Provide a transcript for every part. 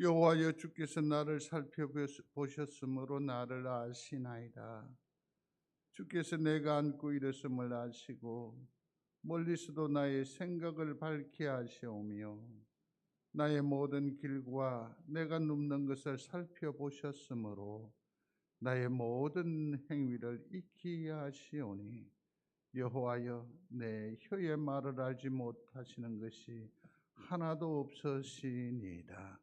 여호와여, 주께서 나를 살펴보셨으므로 나를 아시나이다. 주께서 내가 앉고 일었음을 아시고 멀리서도 나의 생각을 밝히 아시오며 나의 모든 길과 내가 눕는 것을 살펴보셨으므로 나의 모든 행위를 익히 아시오니 여호와여, 내 혀의 말을 알지 못하시는 것이 하나도 없으시니이다.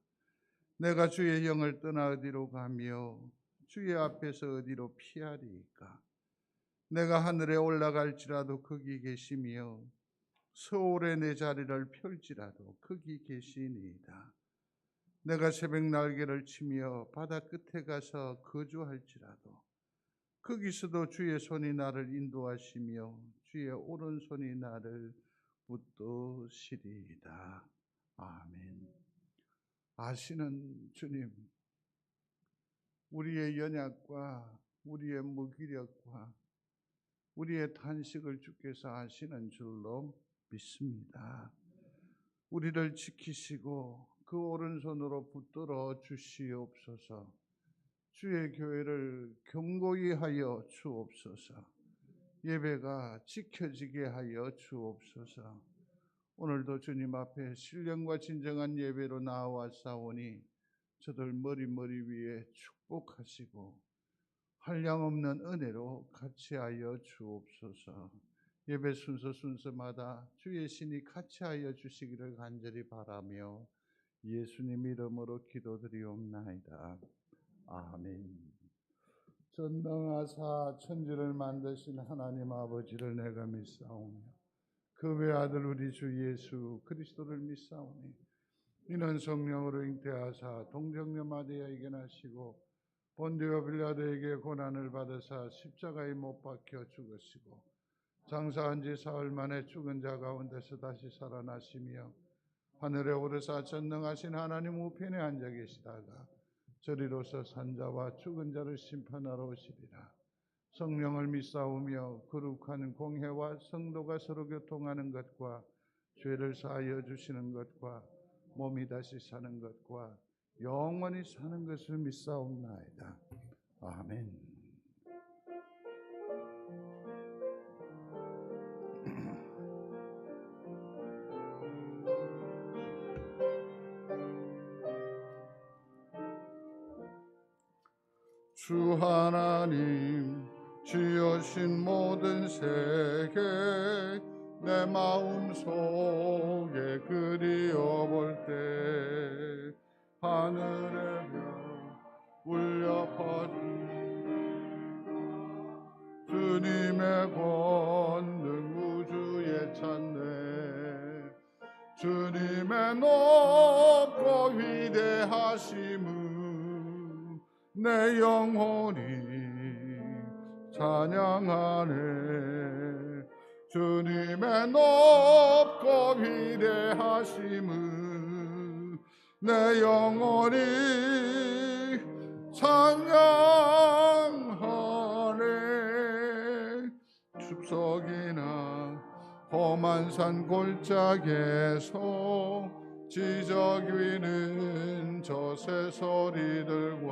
내가 주의 영을 떠나 어디로 가며 주의 앞에서 어디로 피하리이까? 내가 하늘에 올라갈지라도 거기 계시며 서울에 내 자리를 펼지라도 거기 계시니이다. 내가 새벽 날개를 치며 바다 끝에 가서 거주할지라도 거기서도 주의 손이 나를 인도하시며 주의 오른손이 나를 붙드시리이다. 아멘. 아시는 주님, 우리의 연약과 우리의 무기력과 우리의 탄식을 주께서 아시는 줄로 믿습니다. 우리를 지키시고 그 오른손으로 붙들어 주시옵소서. 주의 교회를 견고히 하여 주옵소서. 예배가 지켜지게 하여 주옵소서. 오늘도 주님 앞에 신령과 진정한 예배로 나와사오니 저들 머리 위에 축복하시고 한량없는 은혜로 같이하여 주옵소서. 예배 순서마다 주의 신이 같이하여 주시기를 간절히 바라며 예수님 이름으로 기도드리옵나이다. 아멘. 전능하사 천지를 만드신 하나님 아버지를 내가 믿사오며 그 외아들 우리 주 예수 그리스도를 믿사오니 이는 성령으로 잉태하사 동정녀 마리아에게 나시고 본디오 빌라도에게 고난을 받으사 십자가에 못 박혀 죽으시고 장사한 지 사흘 만에 죽은 자 가운데서 다시 살아나시며 하늘에 오르사 전능하신 하나님 우편에 앉아 계시다가 저리로서 산자와 죽은 자를 심판하러 오시리라. 성령을 믿사오며 거룩한 공회와 성도가 서로 교통하는 것과 죄를 사하여 주시는 것과 몸이 다시 사는 것과 영원히 사는 것을 믿사옵나이다. 아멘. 주 하나님 지으신 모든 세계 내 마음속에 그리워볼 때 하늘의 별 울려 퍼지고 주님의 권능 우주에 찾네. 주님의 높고 위대하심은 내 영혼이 찬양하네. 주님의 높고 위대하심은 내 영혼이 찬양하네. 숲속이나 험한 산 골짜기에서 지저귀는 저 새소리들과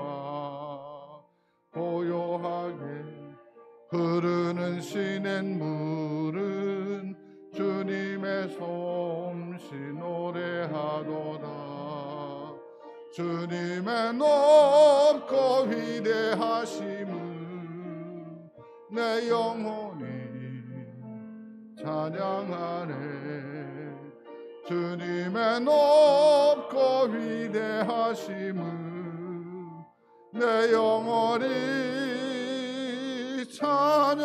고요하게 흐르는 시냇물은 주님의 솜씨 노래하도다. 주님의 높고 위대하심은 내 영혼이 찬양하네. 주님의 높고 위대하심은 내 영혼이 찬양하네.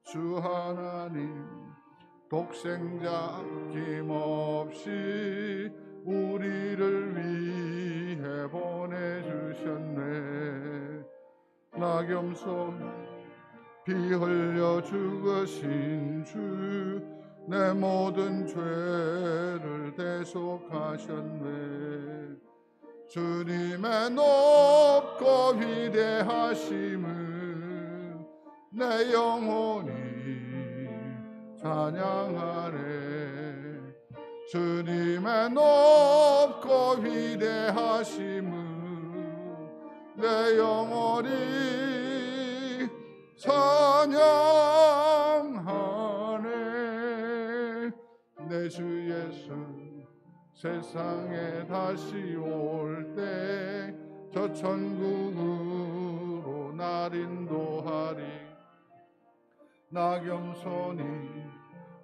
주 하나님 독생자 아낌없이 우리를 위해 보내주셨네. 낙엽 속에 피 흘려 죽으신 주 내 모든 죄를 대속하셨네. 주님의 높고 위대하심은 내 영혼이 찬양하네. 주님의 높고 위대하심을 내 영혼이 찬양하네. 내 주 예수 세상에 다시 올 때 저 천국으로 날 인도하리. 나 겸손히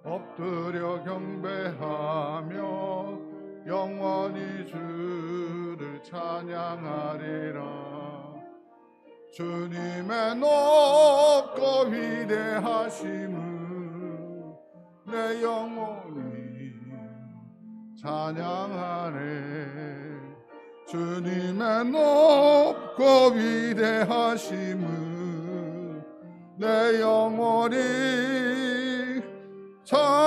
엎드려 경배하며 영원히 주를 찬양하리라. 주님의 높고 위대하심을 내 영혼이 찬양하네. 주님의 높고 위대하심을 내 영혼이 찬양하네.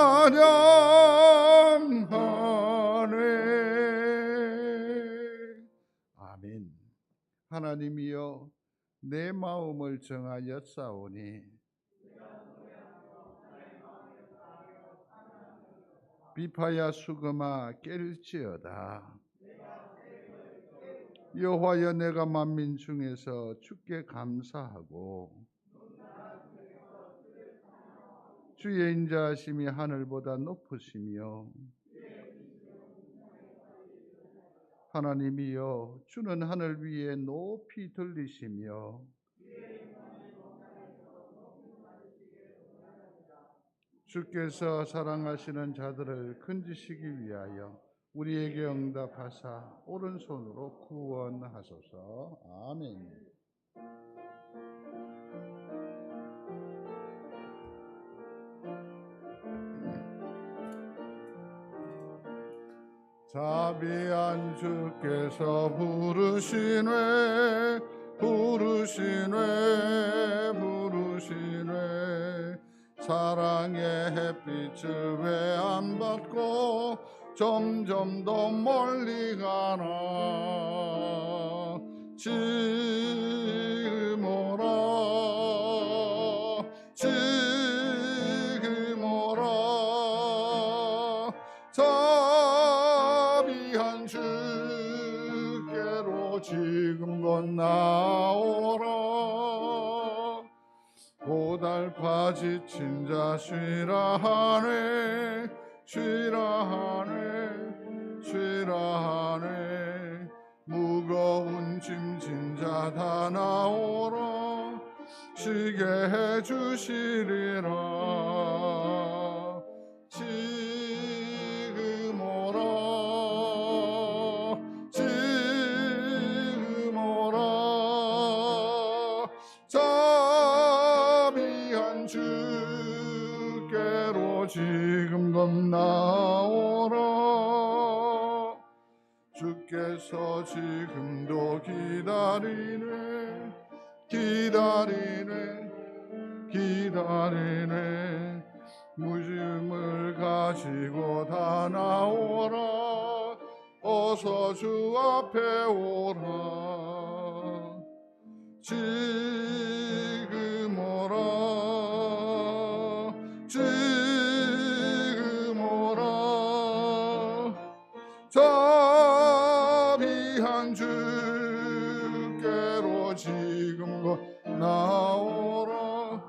아멘. 하나님이여 내 마음을 정하여 싸우니 비파야 수금아 깰지어다. 여호와여 내가 만민 중에서 주께 감사하고 주의 인자하심이 하늘보다 높으시며 하나님이여 주는 하늘 위에 높이 들리시며 주께서 사랑하시는 자들을 건지시기 위하여 우리에게 응답하사 오른손으로 구원하소서. 아멘. 자비한 주께서 부르시네 사랑의 햇빛을 왜 안 받고 점점 더 멀리 가나. 지금 오라 자비한 주께로 지금 건너오라. 고달파 지친 자 쉬라 하네 무거운 짐진 자 다 나오라. 쉬게 해주시리라. 지금 오라 자비한 주께로 지금 건너오라. 주께서 지금도 기다리네 무심을 가지고 다 나오라. 어서 주 앞에 오라. 지금 오라 자비한 주께로 지금 나오라.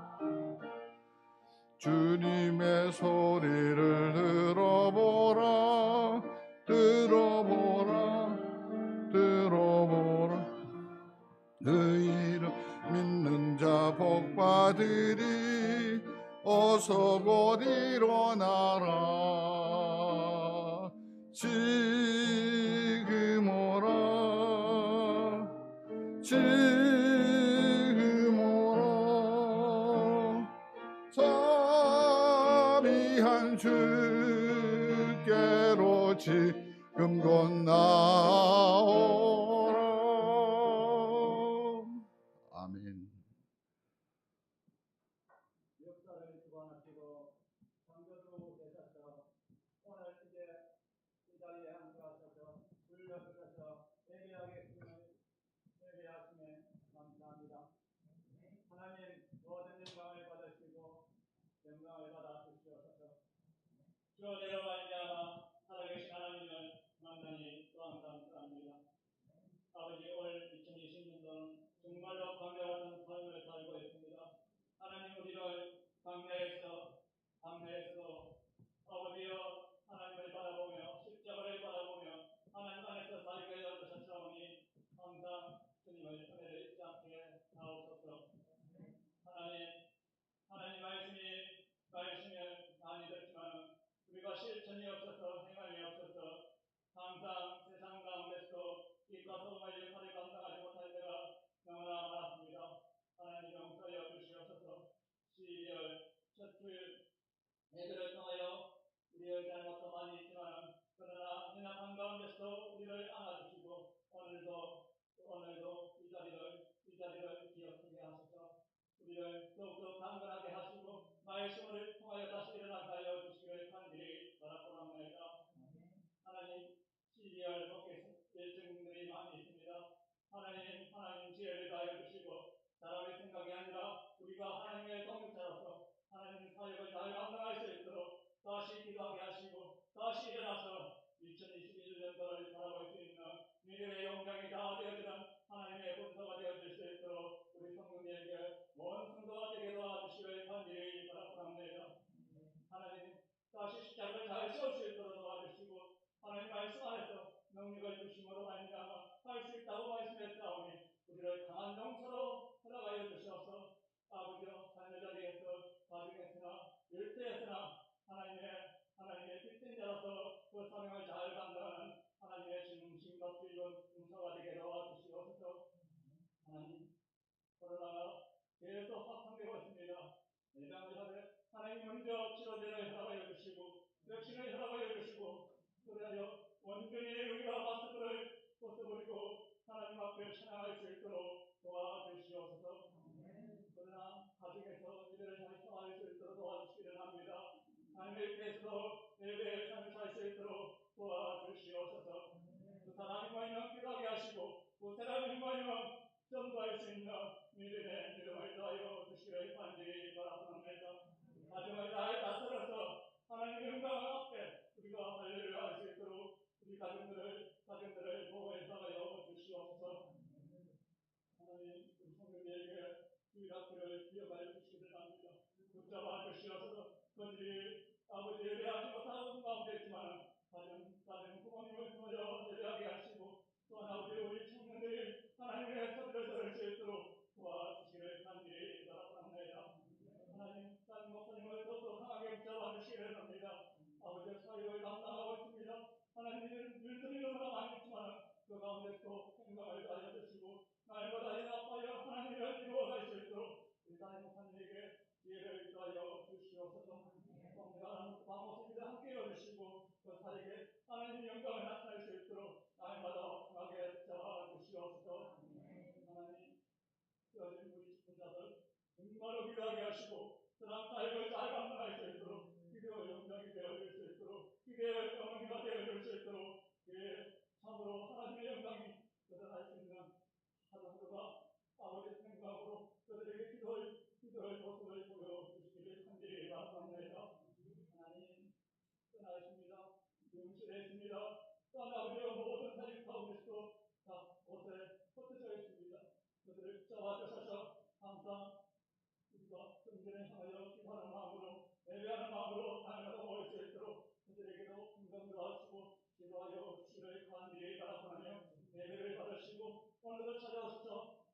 주님의 소리를 들어보라. 그 이름 믿는 자 복받으리. 어서 곧 일어나라. 지금 오라 자비한 주께로 지금 건너오라. 아멘. 역사를 주관하시고 창조주 되셔서 오늘 이제 이 자리에 함께하셔서 불러주셔서 예배하심에 감사합니다. 하나님 모든 영광을 받으시고 영광을 받아 주시옵소서. 주로 내려 말미암아 하나님 광야에서도 아버지여 하나님을 바라보며 십자가를 바라보며 하나님 안에서 자리를 얻으셨사오니 항상 주님의 은혜를 잊지 않게 하옵소서. 하나님 말씀을 많이 듣지만 우리가 실천이 없어서 행함이 없어서 항상 세상 가운데서도 빛과 소금의 역할을 감당하지 못할 때가 너무나 많았습니다. 하나님 용서하여 주시옵소서. 12월 첫 주일 예배를 통하여 우리의 잘못도 많이 있지만 그러나 연약한 가운데서 우리를 안아주시고 오늘도 이 자리를 기억하게 하소서. 우리를 더욱더 강건하게 하시고 말씀을 통하여 다시 일어나게 하여 주시기를 간절히 바라옵나이다. 하나님 12월 목회 일정들이 많이 있습니다. 하나님 지혜를 다하여 주시고 사람의 생각이 아니라 우리가 하나님의 동역자로서 하나님 사역을 잘 감당할 수 있도록 다시 기도하게 하시고 다시 일어나서 2021년도를 바라볼 수 있는 믿음의 용장이 다 되어지는 하나님의 본도가 되어질 수 있도록 우리 성도들에게 온 성도가 되게 도와주시기를 간절히 바라옵나이다. 하나님 다시 십자가를 잘 세울 수 있도록 도와주시고 하나님 말씀 안에서 능력을 주심으로 말미암아 할 수 있다고 말씀했사오니 우리를 강한 용서로 허락하여 주시옵소서. 아버지여 삶의 자리에서 가정에서나 일터에서나 하나님의 빛된 자로서 그 사명을 잘 감당하는 하나님의 중심과 필요한 용서가 되게 도와주시옵소서. 하나님 코로나가 계속 확산되고 있습니다. 예방을 하되 하나님 먼저 치료제를 허락하여 주시고 백신을 허락하여 주시고 그래야 완전히 우리가 마스크를 벗어버리고 하나님 앞에 찬양할 수 있도록 도와주시옵소서. 그러나 가정에서 예배를 잘 통할 수 있도록 도와주시기를 합니다. 하나님의 뜻으로 예배의 삶을 살 수 있도록 도와주시옵소서. 또 하나님만이만 기도하게 하시고 또 하나님만이만 전도할 수 있는 믿음을 더하여 주시기를 간절히 바라옵나이다. 가정을 잘 다스려서 하나님의 영광 앞에 우리가 할례를 할 수 있도록 우리 가정들을 보호해서 주시옵소서. 하나님 우리 성도들에게 주일학교를 기억하여 주시기를 합니다. 붙잡아 주시옵소서. 그들이 아버지 예배하지 못하는 가운데 있지만 가정 부모님을 통하여 예배하게 하시고 또한 아버지 우리 청년들이 하나님의 소리를 들을 수 있도록 도와주시기를 간절히 바라옵나이다. 하나님 다른 목사님을 더욱더 강하게 붙잡아 주시기를 합니다. 아버지 사역을 감당하고 있습니다. 하나님은 일들이 너무나 많이 있지만 그 가운데서 생각을 다하여 주시고 날마다 연합하여 하나님을 이루어갈 수 있도록 우리 다른 목사님에게 지혜를 더하여 주시옵소서. 성대가 방어수비를 함께 해주시고 그 사역에 하나님의 영광을 나타낼 수 있도록 날마다 강하게 붙잡아 주시옵소서. 하나님 우리 집사들 정말로 기도하게 하시고 그런 사역을 잘 감당할 수 있도록 기도의 영광이 되어질 수 있도록 기도의 영광이가 되어질 수 있도록 참으로 하나님의 영광이 드러날 수 있는 하루하루가 아버지의 생각으로 그들에게 기도의 모습을 보여주시기를 간절히 바랍니다. 하나님 떠나십니다. 영실에 있습니다. 또한 아버지의 모든 사역 가운데서도 다 곳에 흩어져 있습니다. 그들을 잡아주셔서 항상 우리가 성전에 향하여 기도하는 마음으로 예배하는 마음으로 날마다 모일 수 있도록 그들에게도 긍정도 하시고 기도하여 주시기를 간절히 바라보며 예배를 받으시고 오늘도 찾아오셔서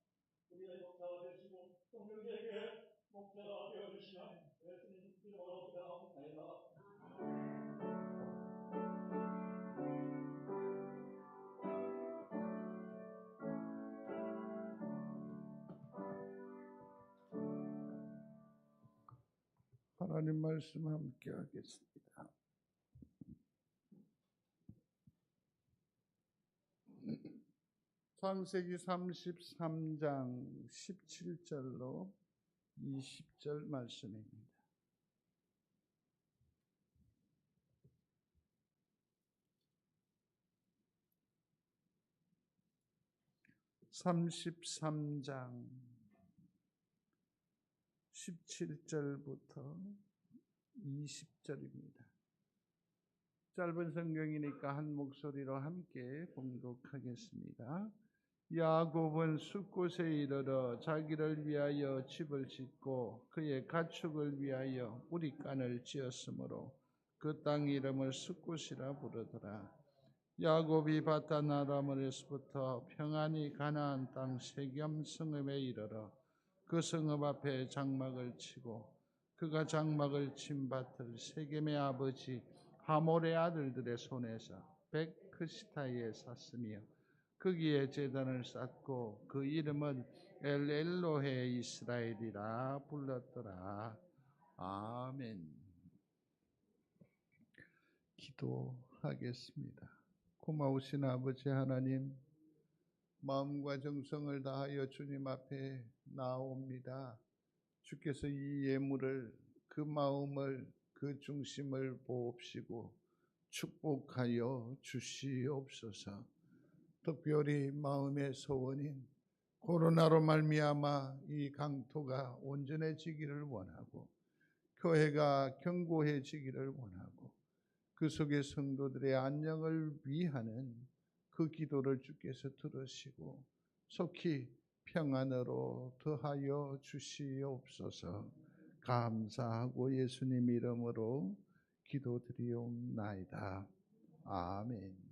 우리의 목자가 되시고 성령에게 목자가 되어주시는 예수님 이름으로 기도하옵나이다. 하나님 말씀 함께 하겠습니다. 창세기 33장 17절로 20절 말씀입니다. (33장) 17절부터 20절입니다. 짧은 성경이니까 한 목소리로 함께 봉독하겠습니다. 야곱은 숲곳에 이르러 자기를 위하여 집을 짓고 그의 가축을 위하여 우리간을 지었으므로 그 땅 이름을 숲곳이라 부르더라. 야곱이 바단 아람에서부터 평안히 가나안 땅 세겜 성읍에 이르러 그 성읍 앞에 장막을 치고 그가 장막을 친 밭을 세겜의 아버지 하몰의 아들들의 손에서 백크시타에 샀으며 거기에 제단을 쌓고 그 이름은 엘엘로헤 이스라엘이라 불렀더라. 아멘. 기도하겠습니다. 고마우신 아버지 하나님, 마음과 정성을 다하여 주님 앞에 나옵니다. 주께서 이 예물을, 그 마음을, 그 중심을 보옵시고 축복하여 주시옵소서. 특별히 마음의 소원인 코로나로 말미암아 이 강토가 온전해지기를 원하고 교회가 견고해지기를 원하고 그 속에 성도들의 안녕을 위하는 그 기도를 주께서 들으시고 속히 평안으로 더하여 주시옵소서. 감사하고 예수님 이름으로 기도드리옵나이다. 아멘.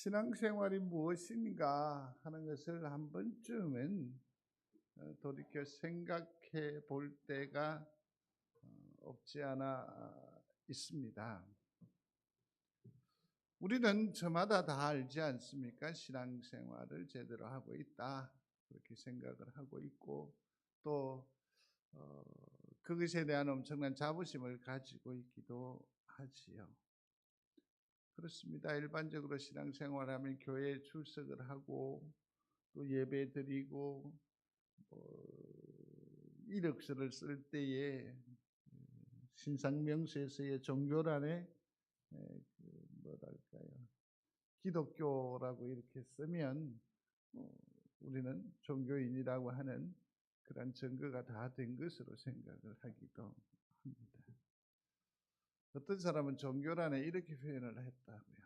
신앙생활이 무엇인가 하는 것을 한 번쯤은 돌이켜 생각해 볼 때가 없지 않아 있습니다. 우리는 저마다 다 알지 않습니까? 신앙생활을 제대로 하고 있다. 그렇게 생각을 하고 있고 또 그것에 대한 엄청난 자부심을 가지고 있기도 하지요. 그렇습니다. 일반적으로 신앙생활하면 교회에 출석을 하고 또 예배 드리고 이력서를 쓸 때에 신상명세서의 종교란에 뭐랄까요, 기독교라고 이렇게 쓰면 우리는 종교인이라고 하는 그런 증거가 다 된 것으로 생각을 하기도 합니다. 어떤 사람은 종교란에 이렇게 표현을 했다고요.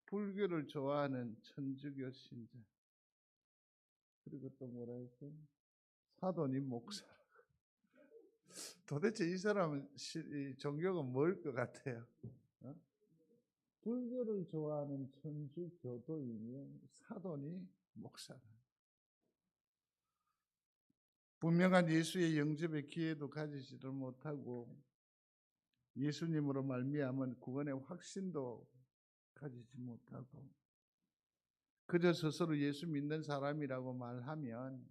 불교를 좋아하는 천주교 신자, 그리고 또 뭐라 했어요? 사도님 목사. 도대체 이 사람은 이 종교가 뭘 것 같아요? 불교를 좋아하는 천주교도이며 사도니 목사다. 분명한 예수의 영접의 기회도 가지지를 못하고 예수님으로 말미암은 구원의 확신도 가지지 못하고 그저 스스로 예수 믿는 사람이라고 말하면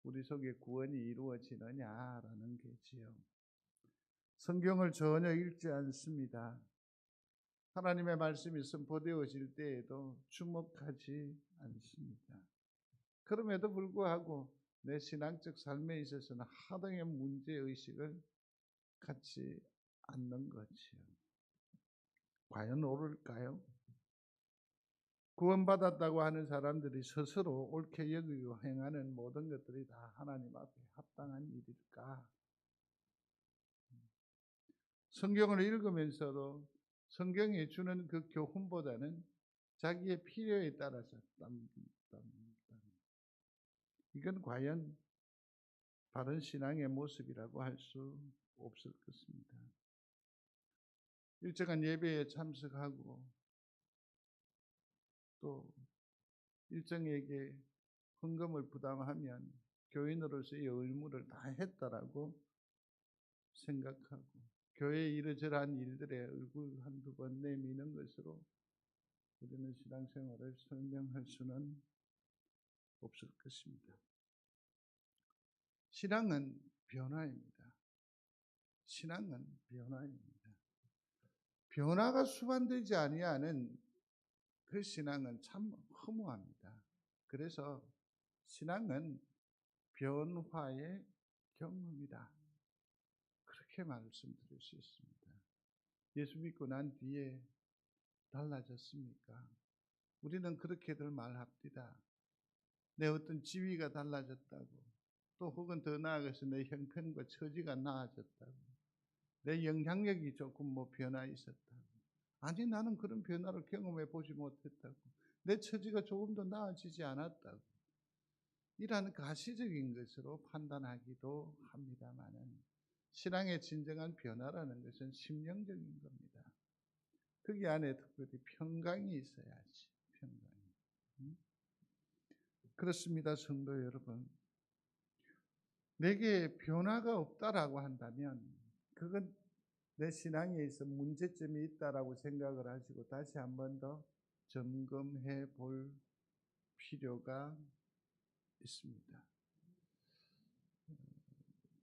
우리 속에 구원이 이루어지느냐라는 게지요. 성경을 전혀 읽지 않습니다. 하나님의 말씀이 선포되어질 때에도 주목하지 않습니다. 그럼에도 불구하고 내 신앙적 삶에 있어서는 하등의 문제의식을 갖지 않는 것이요. 과연 옳을까요? 구원받았다고 하는 사람들이 스스로 옳게 여기고 행하는 모든 것들이 다 하나님 앞에 합당한 일일까? 성경을 읽으면서도 성경이 주는 그 교훈보다는 자기의 필요에 따라서 이건 과연 바른 신앙의 모습이라고 할 수 없을 것입니다. 일정한 예배에 참석하고 또 일정에게 헌금을 부담하면 교인으로서의 의무를 다 했다라고 생각하고 교회에 이러저러한 일들에 얼굴 한두 번 내미는 것으로 우리는 신앙생활을 설명할 수는 없을 것입니다. 신앙은 변화입니다. 신앙은 변화입니다. 변화가 수반되지 아니하는 그 신앙은 참 허무합니다. 그래서 신앙은 변화의 경험이다. 그렇게 말씀드릴 수 있습니다. 예수 믿고 난 뒤에 달라졌습니까? 우리는 그렇게들 말합니다. 내 어떤 지위가 달라졌다고, 또 혹은 더 나아가서 내 형편과 처지가 나아졌다고, 내 영향력이 조금 변화 있었다고. 아니, 나는 그런 변화를 경험해 보지 못했다고. 내 처지가 조금 더 나아지지 않았다고. 이러한 가시적인 것으로 판단하기도 합니다만은 신앙의 진정한 변화라는 것은 심령적인 겁니다. 거기 안에 특별히 평강이 있어야지. 평강이. 그렇습니다, 성도 여러분. 내게 변화가 없다라고 한다면 그건 내 신앙에 있어 문제점이 있다라고 생각을 하시고 다시 한 번 더 점검해 볼 필요가 있습니다.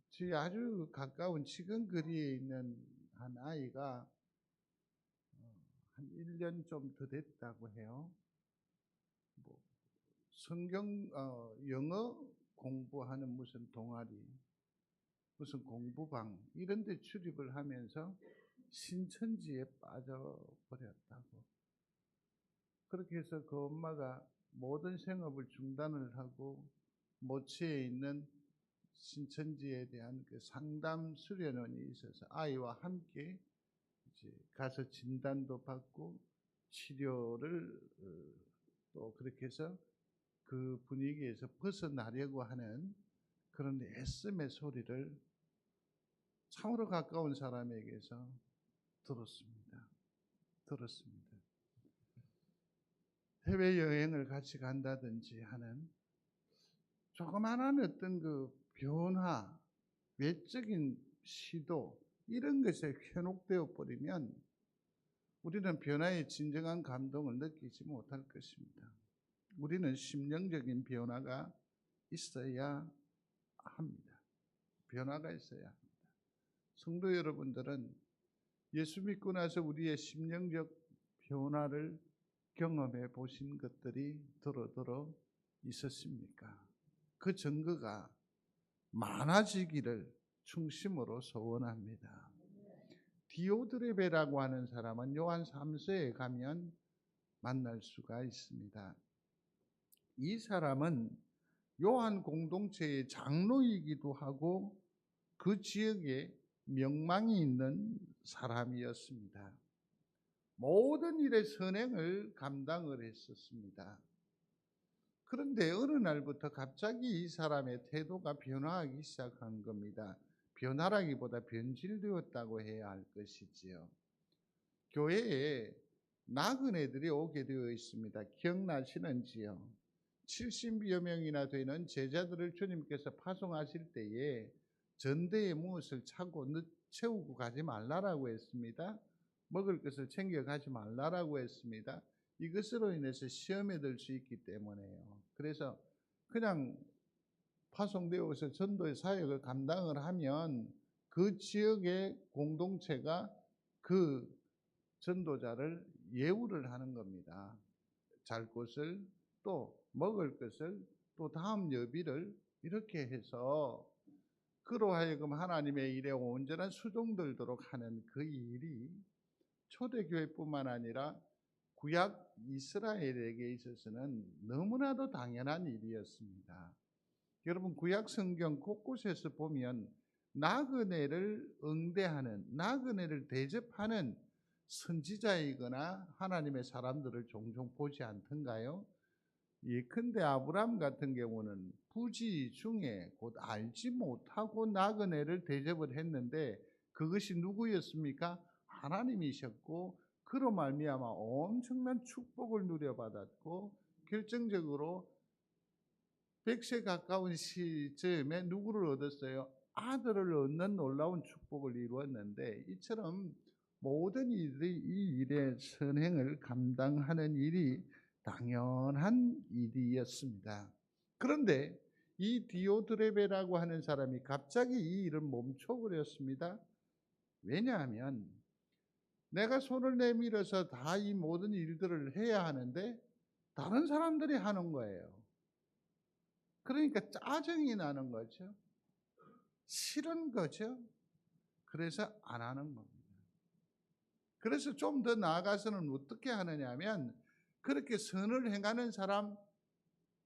제 아주 가까운 치근거리에 있는 한 아이가 한 1년 좀 더 됐다고 해요. 성경 영어 공부하는 무슨 동아리, 무슨 공부방 이런 데 출입을 하면서 신천지에 빠져버렸다고. 그렇게 해서 그 엄마가 모든 생업을 중단을 하고 모처에 있는 신천지에 대한 그 상담 수련원이 있어서 아이와 함께 이제 가서 진단도 받고 치료를 또 그렇게 해서 그 분위기에서 벗어나려고 하는 그런 애씀의 소리를 참으로 가까운 사람에게서 들었습니다. 해외여행을 같이 간다든지 하는 조그마한 어떤 그 변화, 외적인 시도 이런 것에 현혹되어 버리면 우리는 변화의 진정한 감동을 느끼지 못할 것입니다. 우리는 심령적인 변화가 있어야 합니다. 변화가 있어야 합니다. 성도 여러분들은 예수 믿고 나서 우리의 심령적 변화를 경험해 보신 것들이 더러 있었습니까? 그 증거가 많아지기를 충심으로 소원합니다. 디오드레베라고 하는 사람은 요한 3서에 가면 만날 수가 있습니다. 이 사람은 요한 공동체의 장로이기도 하고 그 지역에 명망이 있는 사람이었습니다. 모든 일의 선행을 감당을 했었습니다. 그런데 어느 날부터 갑자기 이 사람의 태도가 변화하기 시작한 겁니다. 변화라기보다 변질되었다고 해야 할 것이지요. 교회에 나그네들이 오게 되어 있습니다. 기억나시는지요? 70여 명이나 되는 제자들을 주님께서 파송하실 때에 전대에 무엇을 차고 채우고 가지 말라라고 했습니다. 먹을 것을 챙겨 가지 말라라고 했습니다. 이것으로 인해서 시험에 들 수 있기 때문에요. 그래서 그냥 파송되어서 전도의 사역을 감당을 하면 그 지역의 공동체가 그 전도자를 예우를 하는 겁니다. 잘 곳을 또 먹을 것을 또 다음 여비를 이렇게 해서 그로 하여금 하나님의 일에 온전한 수종들도록 하는 그 일이 초대교회뿐만 아니라 구약 이스라엘에게 있어서는 너무나도 당연한 일이었습니다. 여러분 구약 성경 곳곳에서 보면 나그네를 응대하는, 나그네를 대접하는 선지자이거나 하나님의 사람들을 종종 보지 않던가요? 예컨대 아브람 같은 경우는 부지 중에 곧 알지 못하고 나그네를 대접을 했는데 그것이 누구였습니까? 하나님이셨고 그로 말미암아 엄청난 축복을 누려받았고 결정적으로 100세 가까운 시점에 누구를 얻었어요? 아들을 얻는 놀라운 축복을 이루었는데 이처럼 모든 일이 이 일의 선행을 감당하는 일이 당연한 일이었습니다. 그런데 이 디오드레베라고 하는 사람이 갑자기 이 일을 멈춰버렸습니다. 왜냐하면 내가 손을 내밀어서 다 이 모든 일들을 해야 하는데 다른 사람들이 하는 거예요. 그러니까 짜증이 나는 거죠. 싫은 거죠. 그래서 안 하는 겁니다. 그래서 좀 더 나아가서는 어떻게 하느냐 하면 그렇게 선을 행하는 사람,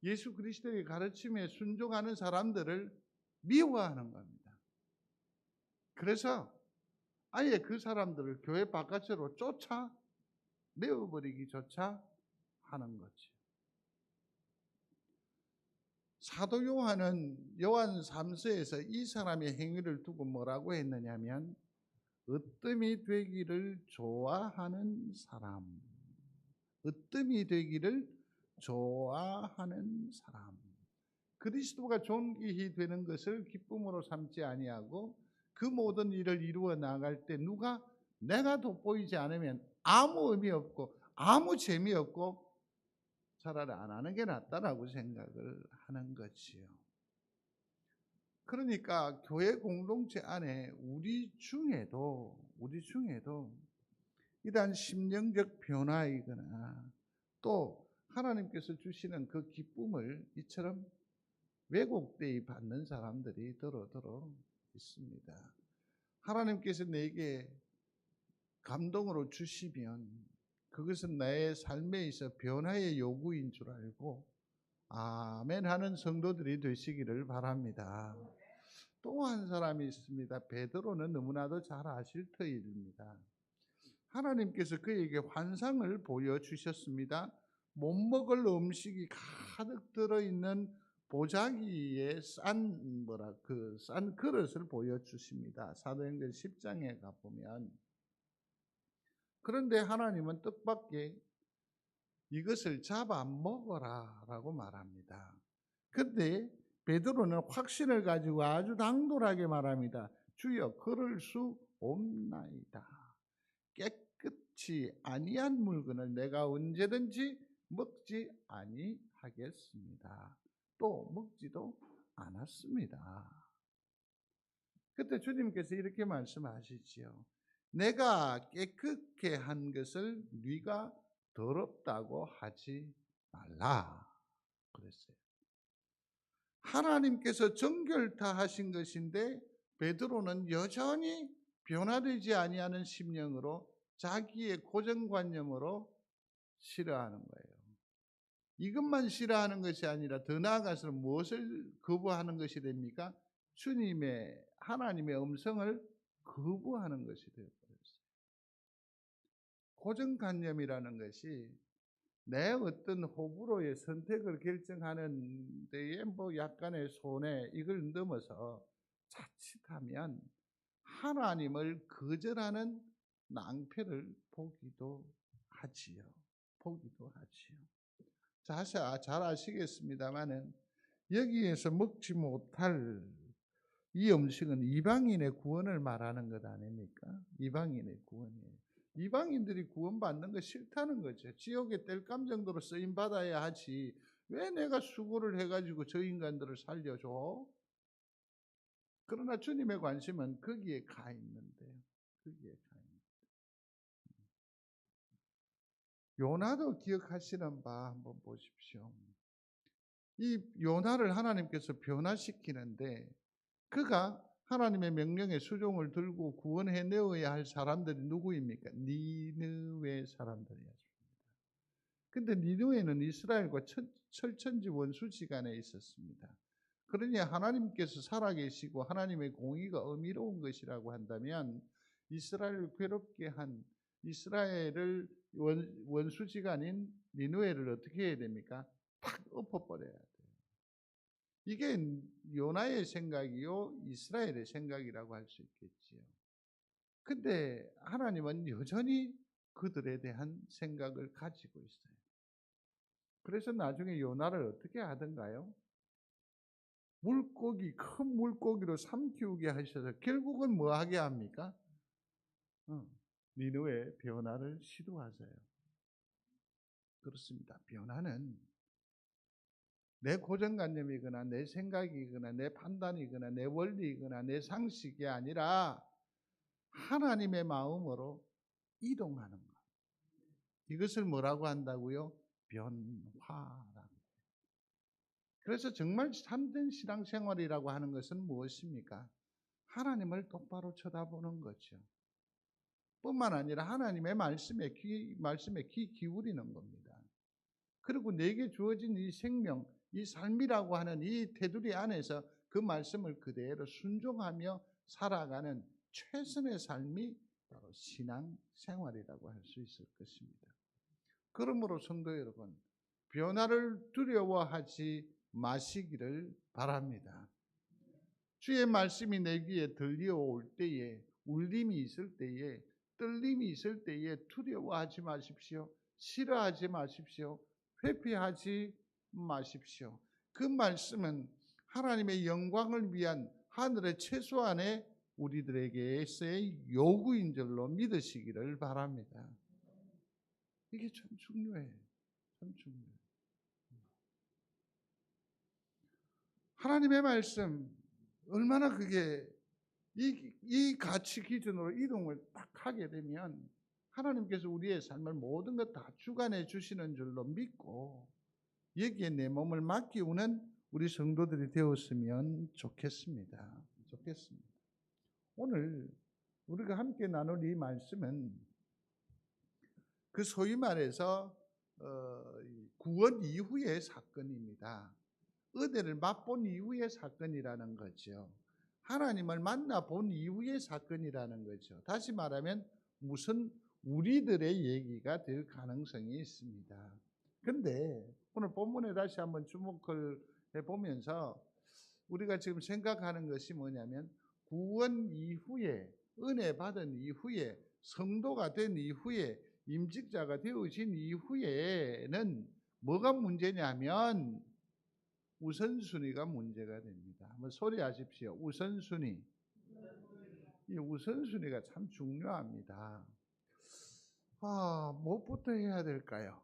예수 그리스도의 가르침에 순종하는 사람들을 미워하는 겁니다. 그래서 아예 그 사람들을 교회 바깥으로 쫓아 내어버리기조차 하는 거죠. 사도 요한은 요한 3서에서 이 사람의 행위를 두고 뭐라고 했느냐면 으뜸이 되기를 좋아하는 사람, 으뜸이 되기를 좋아하는 사람, 그리스도가 존귀히 되는 것을 기쁨으로 삼지 아니하고 그 모든 일을 이루어 나갈 때 누가 내가 돋보이지 않으면 아무 의미 없고 아무 재미없고 차라리 안 하는 게 낫다라고 생각을 하는 거지요. 그러니까 교회 공동체 안에 우리 중에도 이러한 심령적 변화이거나 또 하나님께서 주시는 그 기쁨을 이처럼 왜곡되이 받는 사람들이 더러 있습니다. 하나님께서 내게 감동으로 주시면 그것은 나의 삶에 있어 변화의 요구인 줄 알고 아멘 하는 성도들이 되시기를 바랍니다. 또 한 사람이 있습니다. 베드로는 너무나도 잘 아실 터입니다. 하나님께서 그에게 환상을 보여주셨습니다. 못 먹을 음식이 가득 들어있는 보자기에 싼 그릇을 보여주십니다. 사도행전 10장에 가보면. 그런데 하나님은 뜻밖의 이것을 잡아 먹어라 라고 말합니다. 그런데 베드로는 확신을 가지고 아주 당돌하게 말합니다. 주여 그럴 수 없나이다. 좋지 아니한 물건을 내가 언제든지 먹지 아니하겠습니다. 또 먹지도 않았습니다. 그때 주님께서 이렇게 말씀하시지요. 내가 깨끗게 한 것을 네가 더럽다고 하지 말라 그랬어요. 하나님께서 정결다 하신 것인데 베드로는 여전히 변화되지 아니하는 심령으로 자기의 고정관념으로 싫어하는 거예요. 이것만 싫어하는 것이 아니라 더 나아가서는 무엇을 거부하는 것이 됩니까? 주님의 하나님의 음성을 거부하는 것이 되어버렸어요. 고정관념이라는 것이 내 어떤 호불호의 선택을 결정하는 데에 약간의 손해 이걸 넘어서 자칫하면 하나님을 거절하는 낭패를 보기도 하지요. 잘 아시겠습니다만은 여기에서 먹지 못할 이 음식은 이방인의 구원을 말하는 것 아닙니까? 이방인의 구원이에요. 이방인들이 구원받는 거 싫다는 거죠. 지옥의 땔감 정도로 쓰임 받아야 하지. 왜 내가 수고를 해가지고 저 인간들을 살려줘? 그러나 주님의 관심은 거기에 가 있는데요. 요나도 기억하시는 바 한번 보십시오. 이 요나를 하나님께서 변화시키는데 그가 하나님의 명령에 수종을 들고 구원해 내어야 할 사람들이 누구입니까? 니느웨 사람들이었습니다. 근데 니느웨는 이스라엘과 철천지 원수지간에 있었습니다. 그러니 하나님께서 살아계시고 하나님의 공의가 어미로운 것이라고 한다면 이스라엘을 괴롭게 한 이스라엘을 원수지간인 니느웨를 어떻게 해야 됩니까? 탁 엎어버려야 돼요. 이게 요나의 생각이요 이스라엘의 생각이라고 할 수 있겠지요. 근데 하나님은 여전히 그들에 대한 생각을 가지고 있어요. 그래서 나중에 요나를 어떻게 하던가요? 큰 물고기로 삼키우게 하셔서 결국은 뭐 하게 합니까? 니느웨 변화를 시도하세요. 그렇습니다. 변화는 내 고정관념이거나 내 생각이거나 내 판단이거나 내 원리이거나 내 상식이 아니라 하나님의 마음으로 이동하는 것. 이것을 뭐라고 한다고요? 변화라고. 그래서 정말 참된 신앙생활이라고 하는 것은 무엇입니까? 하나님을 똑바로 쳐다보는 거죠. 뿐만 아니라 하나님의 말씀에 귀 기울이는 겁니다. 그리고 내게 주어진 이 생명, 이 삶이라고 하는 이 테두리 안에서 그 말씀을 그대로 순종하며 살아가는 최선의 삶이 바로 신앙생활이라고 할 수 있을 것입니다. 그러므로 성도 여러분, 변화를 두려워하지 마시기를 바랍니다. 주의 말씀이 내 귀에 들려올 때에 울림이 있을 때에 떨림이 있을 때에 두려워하지 마십시오. 싫어하지 마십시오. 회피하지 마십시오. 그 말씀은 하나님의 영광을 위한 하늘의 최소한의 우리들에게서의 요구인 줄로 믿으시기를 바랍니다. 이게 참 중요해요. 하나님의 말씀 얼마나 그게 이 가치 기준으로 이동을 딱 하게 되면 하나님께서 우리의 삶을 모든 것 다 주관해 주시는 줄로 믿고 여기에 내 몸을 맡기우는 우리 성도들이 되었으면 좋겠습니다. 오늘 우리가 함께 나눌 이 말씀은 그 소위 말해서 구원 이후의 사건입니다. 은혜를 맛본 이후의 사건이라는 거죠. 하나님을 만나본 이후의 사건이라는 거죠. 다시 말하면 무슨 우리들의 얘기가 될 가능성이 있습니다. 그런데 오늘 본문에 다시 한번 주목을 해보면서 우리가 지금 생각하는 것이 뭐냐면 구원 이후에 은혜 받은 이후에 성도가 된 이후에 임직자가 되어진 이후에는 뭐가 문제냐면 우선순위가 문제가 됩니다. 한번 소리하십시오. 우선순위. 이 우선순위가 참 중요합니다. 무엇부터 해야 될까요?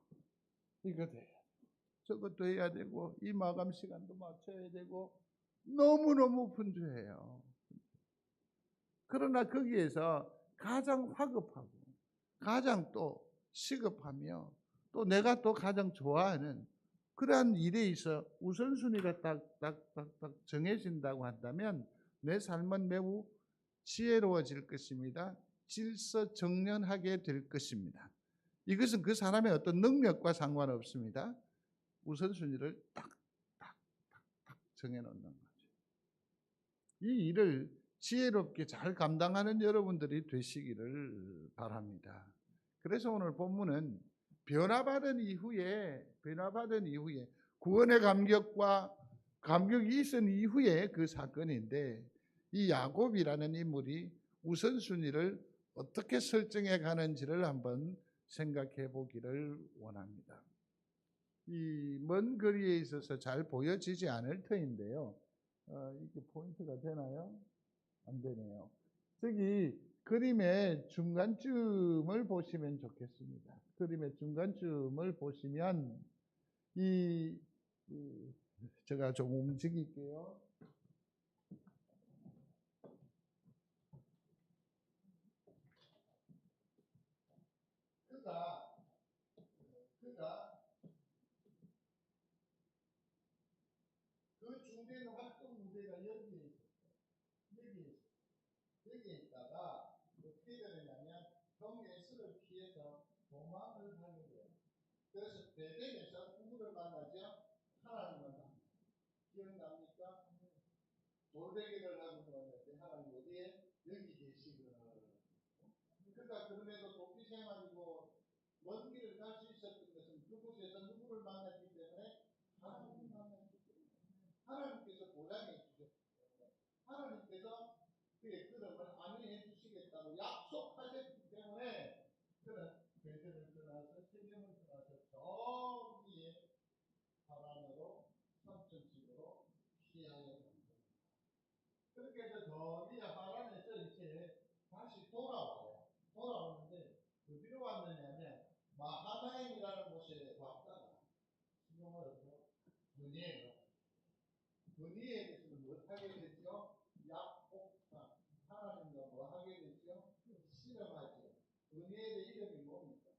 이것도 해야 되고, 저것도 해야 되고, 이 마감 시간도 맞춰야 되고, 너무너무 분주해요. 그러나 거기에서 가장 화급하고, 가장 또 시급하며, 또 내가 또 가장 좋아하는 그러한 일에 있어 우선순위가 딱딱딱딱 정해진다고 한다면 내 삶은 매우 지혜로워질 것입니다. 질서정연하게 될 것입니다. 이것은 그 사람의 어떤 능력과 상관없습니다. 우선순위를 딱딱딱딱 정해놓는 거죠. 이 일을 지혜롭게 잘 감당하는 여러분들이 되시기를 바랍니다. 그래서 오늘 본문은 변화받은 이후에 구원의 감격이 있은 이후에 그 사건인데, 이 야곱이라는 인물이 우선순위를 어떻게 설정해 가는지를 한번 생각해 보기를 원합니다. 이 먼 거리에 있어서 잘 보여지지 않을 터인데요. 이게 포인트가 되나요? 안 되네요. 저기 그림의 중간쯤을 보시면 좋겠습니다. 그림의 중간쯤을 보시면 제가 좀 움직일게요. 그가 그 중된 활동 무대가 여기에 있다가 어떻게 되느냐면 경계수를 피해서 도망을 하게 돼요. 그래서 베델에서 누구를 만나죠? 하나님을 만나요. 기억납니까? 돌베개를 하고 왔는데 하나님 어디에? 여기 계시구나. 그러니까 그럼에도 도피 생활이고 먼 길을 갈 수 있었던 것은 그곳에서 누구를 만났기 때문에 하나님을 만났기 때문에 하나님께서 보장해 주셨기 때문에 하나님께서 그의 걸음을 안내해 주시겠다고 약속하셨기 때문에 그는 베델을 떠나서 세겜을 떠나서 저기에 하란으로 삼천집으로 피하여 갑니다. 그렇게 해서 저기 하란에서 이제 다시 돌아오는데 어디로 왔느냐면 마하나임이라는 곳에 왔다가 지금은 분이에게서는 못하게 됐죠. 약복사 하나님과 뭐하게 됐죠? 실험하죠. 분이엘의 이름이 뭡니까?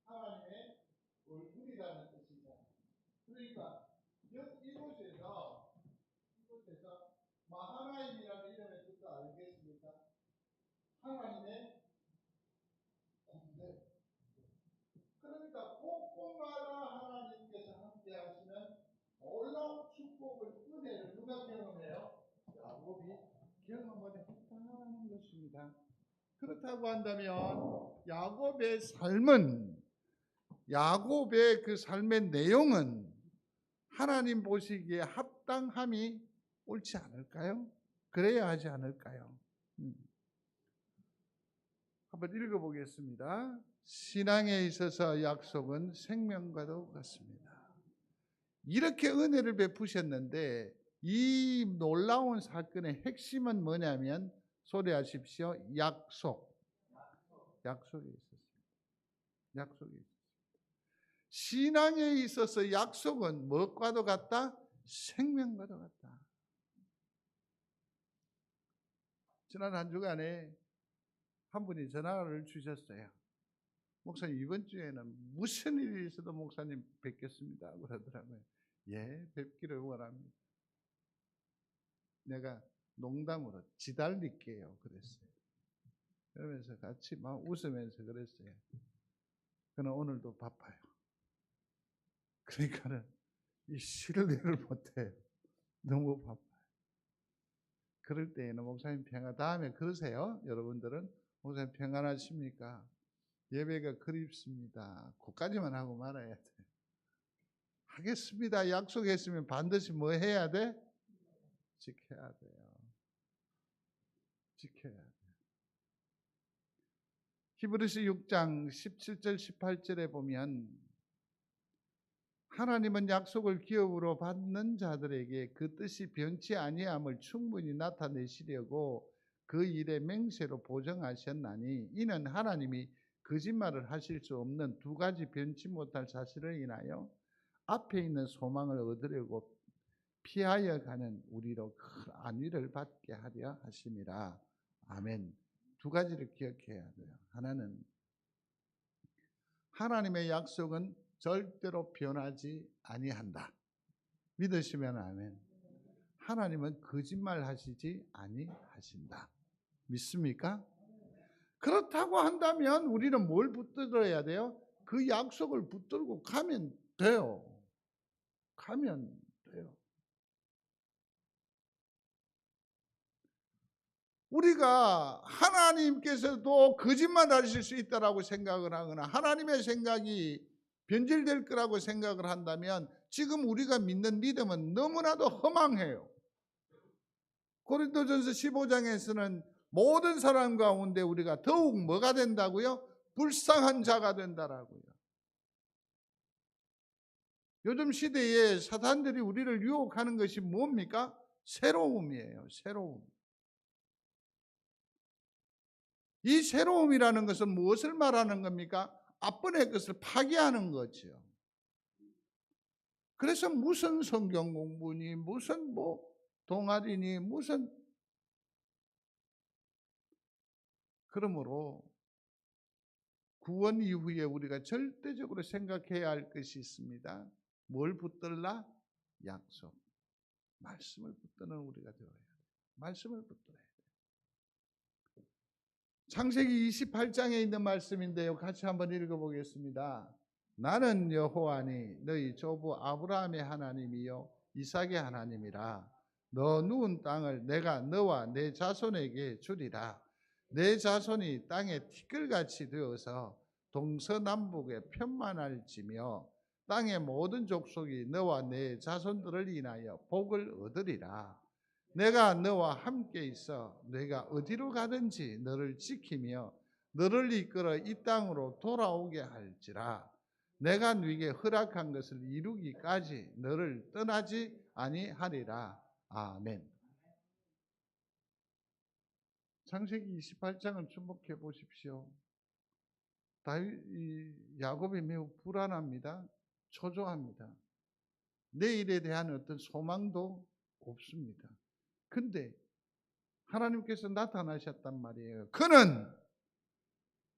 하나님의 얼굴이라는 뜻이잖아요. 그러니까 이곳에서 마하나임이라는 이름의 뜻도 알겠습니까? 하나님의 군대. 그러니까 곳곳마다 하나님께서 함께 하시는 놀라운 축복을, 은혜를 누가 경험해요? 야곱이 경험을 했다는 것입니다. 그렇다고 한다면 야곱의 그 삶의 내용은 하나님 보시기에 합당함이 옳지 않을까요? 그래야 하지 않을까요? 한번 읽어보겠습니다. 신앙에 있어서 약속은 생명과도 같습니다. 이렇게 은혜를 베푸셨는데 이 놀라운 사건의 핵심은 뭐냐면, 소리하십시오. 약속이 있었습니다. 신앙에 있어서 약속은 무엇과도 같다? 생명과도 같다. 지난 한 주간에 한 분이 전화를 주셨어요. 목사님, 이번 주에는 무슨 일이 있어도 목사님 뵙겠습니다 그러더라고요. 예, 뵙기를 원합니다. 내가 농담으로 지달릴게요 그랬어요. 그러면서 같이 막 웃으면서 그랬어요. 그는 오늘도 바빠요. 그러니까는 이 신뢰를 못해요. 너무 바빠요. 그럴 때에는 목사님 다음에 그러세요. 여러분들은 목사님 평안하십니까? 예배가 그립습니다. 그까지만 하고 말아야 돼. 하겠습니다. 약속했으면 반드시 뭐 해야 돼? 지켜야 돼요. 히브리서 6장 17절 18절에 보면 하나님은 약속을 기업으로 받는 자들에게 그 뜻이 변치 아니함을 충분히 나타내시려고 그 일에 맹세로 보정하셨나니 이는 하나님이 거짓말을 하실 수 없는 두 가지 변치 못할 사실을 인하여 앞에 있는 소망을 얻으려고 피하여 가는 우리로 큰 안위를 받게 하려 하심이라. 아멘. 두 가지를 기억해야 돼요. 하나는 하나님의 약속은 절대로 변하지 아니한다. 믿으시면 아멘. 하나님은 거짓말 하시지 아니하신다. 믿습니까? 그렇다고 한다면 우리는 뭘 붙들어야 돼요? 그 약속을 붙들고 가면 돼요. 가면 돼요. 우리가 하나님께서도 거짓말 하실 수 있다라고 생각을 하거나 하나님의 생각이 변질될 거라고 생각을 한다면 지금 우리가 믿는 믿음은 너무나도 허망해요. 고린도전서 15장에서는 모든 사람 가운데 우리가 더욱 뭐가 된다고요? 불쌍한 자가 된다라고요. 요즘 시대에 사탄들이 우리를 유혹하는 것이 뭡니까? 새로움이에요. 새로움. 이 새로움이라는 것은 무엇을 말하는 겁니까? 앞번의 것을 파괴하는 거죠. 그래서 무슨 성경 공부니, 무슨 동아리니, 무슨 그러므로 구원 이후에 우리가 절대적으로 생각해야 할 것이 있습니다. 뭘 붙들라? 약속. 말씀을 붙드는 우리가 되어야 돼요. 말씀을 붙들어야 돼요. 창세기 28장에 있는 말씀인데요. 같이 한번 읽어보겠습니다. 나는 여호와니 너희 조부 아브라함의 하나님이요 이삭의 하나님이라. 너 누운 땅을 내가 너와 내 자손에게 주리라. 내 자손이 땅에 티끌같이 되어서 동서남북에 편만할지며 땅의 모든 족속이 너와 내 자손들을 인하여 복을 얻으리라. 내가 너와 함께 있어 내가 어디로 가든지 너를 지키며 너를 이끌어 이 땅으로 돌아오게 할지라. 내가 네게 허락한 것을 이루기까지 너를 떠나지 아니하리라. 아멘. 창세기 28장을 주목해 보십시오. 야곱이 매우 불안합니다. 초조합니다. 내일에 대한 어떤 소망도 없습니다. 근데 하나님께서 나타나셨단 말이에요. 그는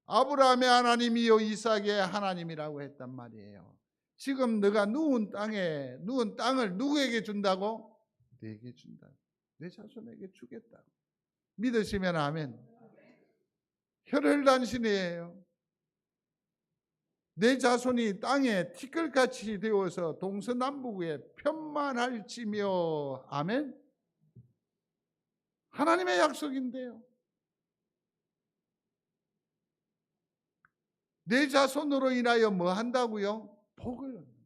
아브라함의 하나님이요 이삭의 하나님이라고 했단 말이에요. 지금 너가 누운 땅을 누구에게 준다고? 내게 준다. 내 자손에게 주겠다고. 믿으시면 아멘. 혈혈단신이에요. 내 자손이 땅에 티끌같이 되어서 동서남북에 편만할지며. 아멘. 하나님의 약속인데요. 내 자손으로 인하여 뭐 한다고요? 복을 얻는다.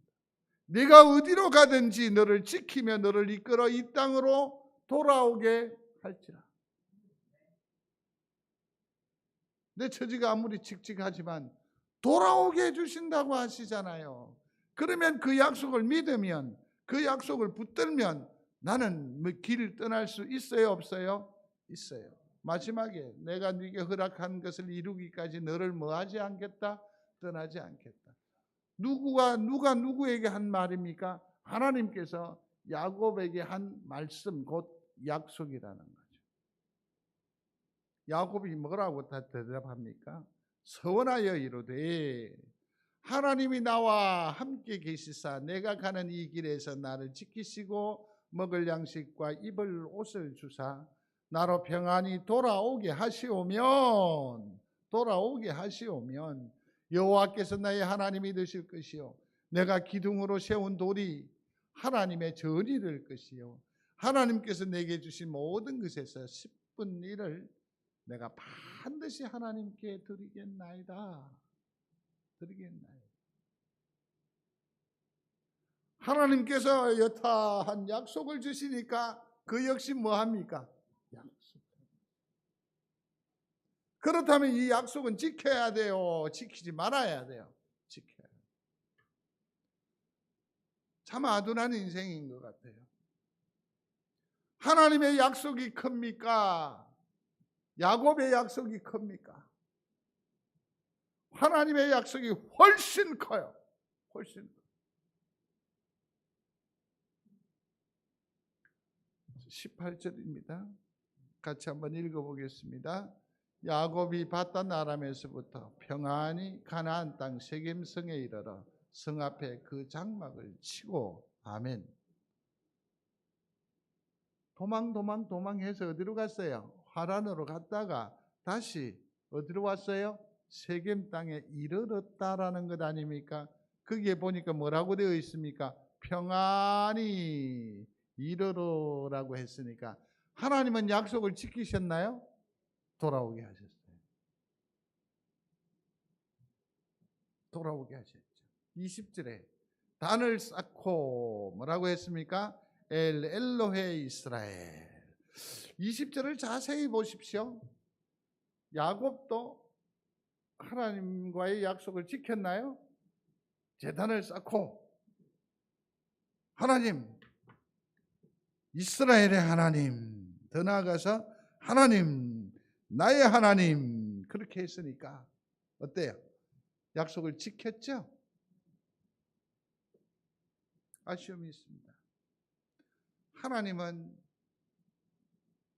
네가 어디로 가든지 너를 지키며 너를 이끌어 이 땅으로 돌아오게 할지라. 내 처지가 아무리 칙칙하지만 돌아오게 해주신다고 하시잖아요. 그러면 그 약속을 믿으면, 그 약속을 붙들면 나는 길을 떠날 수 있어요, 없어요? 있어요. 마지막에 내가 네게 허락한 것을 이루기까지 너를 뭐하지 않겠다? 떠나지 않겠다. 누가 누구에게 한 말입니까? 하나님께서 야곱에게 한 말씀, 곧 약속이라는 거죠. 야곱이 뭐라고 대답합니까? 서원하여 이르되 하나님이 나와 함께 계시사 내가 가는 이 길에서 나를 지키시고 먹을 양식과 입을 옷을 주사 나로 평안히 돌아오게 하시오면 여호와께서 나의 하나님이 되실 것이요 내가 기둥으로 세운 돌이 하나님의 전이 될 것이요 하나님께서 내게 주신 모든 것에서 10분 1을 내가 반드시 하나님께 드리겠나이다. 하나님께서 여타한 약속을 주시니까 그 역시 뭐합니까? 약속. 그렇다면 이 약속은 지켜야 돼요? 지키지 말아야 돼요? 지켜야 돼요. 참 아둔한 인생인 것 같아요. 하나님의 약속이 큽니까? 야곱의 약속이 큽니까? 하나님의 약속이 훨씬 커요. 훨씬. 18절입니다. 같이 한번 읽어보겠습니다. 야곱이 바단 아람에서부터 평안히 가나안 땅 세겜 성에 이르러 성 앞에 그 장막을 치고 아멘. 도망해서 어디로 갔어요? 하란으로 갔다가 다시 어디로 왔어요? 세겜 땅에 이르렀다라는 것 아닙니까? 거기에 보니까 뭐라고 되어 있습니까? 평안히 이르러라고 했으니까 하나님은 약속을 지키셨나요? 돌아오게 하셨어요. 돌아오게 하셨죠. 20절에 단을 쌓고 뭐라고 했습니까? 엘로헤 이스라엘. 20절을 자세히 보십시오. 야곱도 하나님과의 약속을 지켰나요? 제단을 쌓고 하나님, 이스라엘의 하나님, 더 나아가서 하나님, 나의 하나님, 그렇게 했으니까 어때요? 약속을 지켰죠? 아쉬움이 있습니다. 하나님은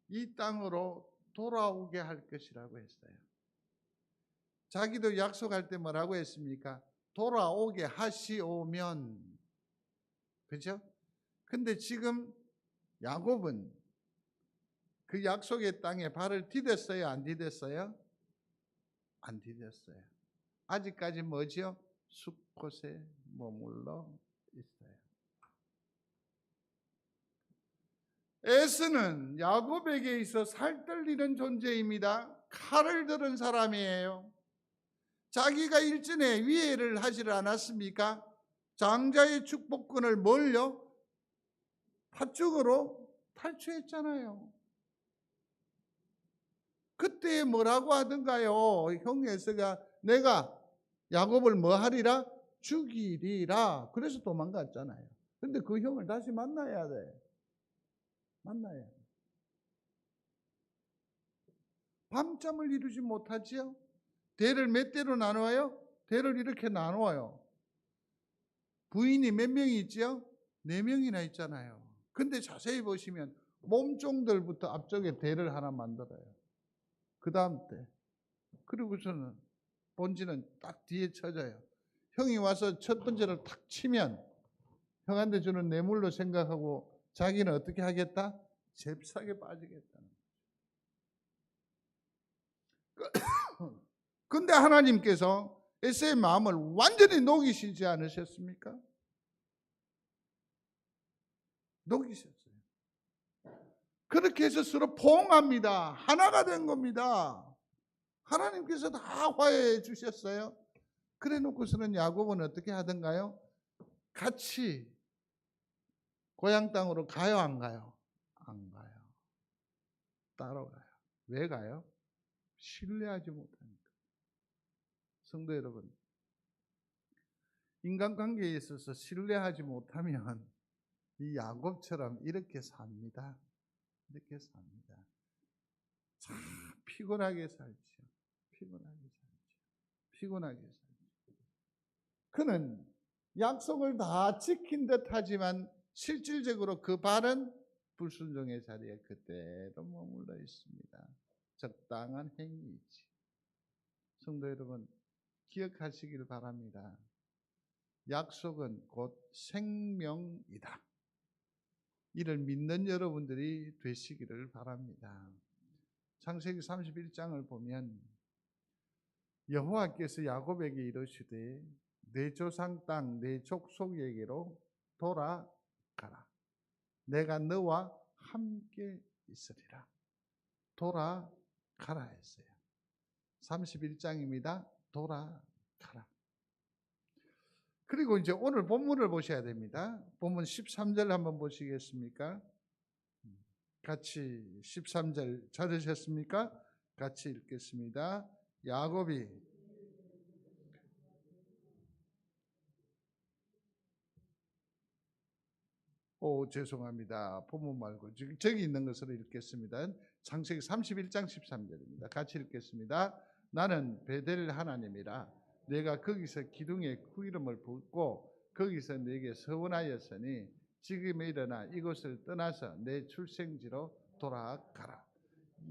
이 땅으로 돌아오게 할 것이라고 했어요. 자기도 약속할 때 뭐라고 했습니까? 돌아오게 하시오면. 그렇죠? 근데 지금 야곱은 그 약속의 땅에 발을 디뎠어요? 안 디뎠어요? 안 디뎠어요. 아직까지 뭐지요? 숲곳에 머물러 있어요. 에스는 야곱에게 있어 살떨리는 존재입니다. 칼을 들은 사람이에요. 자기가 일전에 위해를 하지 않았습니까? 장자의 축복권을 몰려 팥죽으로 탈취했잖아요. 그때 뭐라고 하던가요? 형 에서가 내가 야곱을 뭐 하리라? 죽이리라. 그래서 도망갔잖아요. 근데 그 형을 다시 만나야 돼. 만나야 돼. 밤잠을 이루지 못하지요? 대를 몇 대로 나누어요? 대를 이렇게 나누어요. 부인이 몇 명이 있지요? 4명이나 있잖아요. 근데 자세히 보시면 몸종들부터 앞쪽에 대를 하나 만들어요. 그 다음 때. 그리고서는 본지는 딱 뒤에 쳐져요. 형이 와서 첫 번째를 탁 치면 형한테 주는 뇌물로 생각하고 자기는 어떻게 하겠다? 잽싸게 빠지겠다는 거죠. 근데 하나님께서 에서의 마음을 완전히 녹이시지 않으셨습니까? 녹이셨어요. 그렇게 해서 서로 포옹합니다. 하나가 된 겁니다. 하나님께서 다 화해해 주셨어요. 그래 놓고서는 야곱은 어떻게 하던가요? 같이 고향 땅으로 가요, 안 가요? 안 가요. 따라가요. 왜 가요? 신뢰하지 못하니까. 성도 여러분, 인간관계에 있어서 신뢰하지 못하면 이 야곱처럼 이렇게 삽니다. 이렇게 삽니다. 참 피곤하게 살죠. 피곤하게 살죠. 그는 약속을 다 지킨 듯 하지만 실질적으로 그 발은 불순종의 자리에 그대로 머물러 있습니다. 적당한 행위이지. 성도 여러분, 기억하시길 바랍니다. 약속은 곧 생명이다. 이를 믿는 여러분들이 되시기를 바랍니다. 창세기 31장을 보면 여호와께서 야곱에게 이르시되 내 조상 땅 내 족속에게로 돌아가라. 내가 너와 함께 있으리라. 돌아가라 했어요. 31장입니다. 돌아가라. 그리고 이제 오늘 본문을 보셔야 됩니다. 본문 13절 한번 보시겠습니까? 같이 13절 찾으셨습니까? 같이 읽겠습니다. 야곱이 죄송합니다. 본문 말고 저기 있는 것으로 읽겠습니다. 창세기 31장 13절입니다. 같이 읽겠습니다. 나는 베델 하나님이라 내가 거기서 기둥에 구이름을 붓고 거기서 내게 서원하였으니 지금에 일어나 이곳을 떠나서 내 출생지로 돌아가라.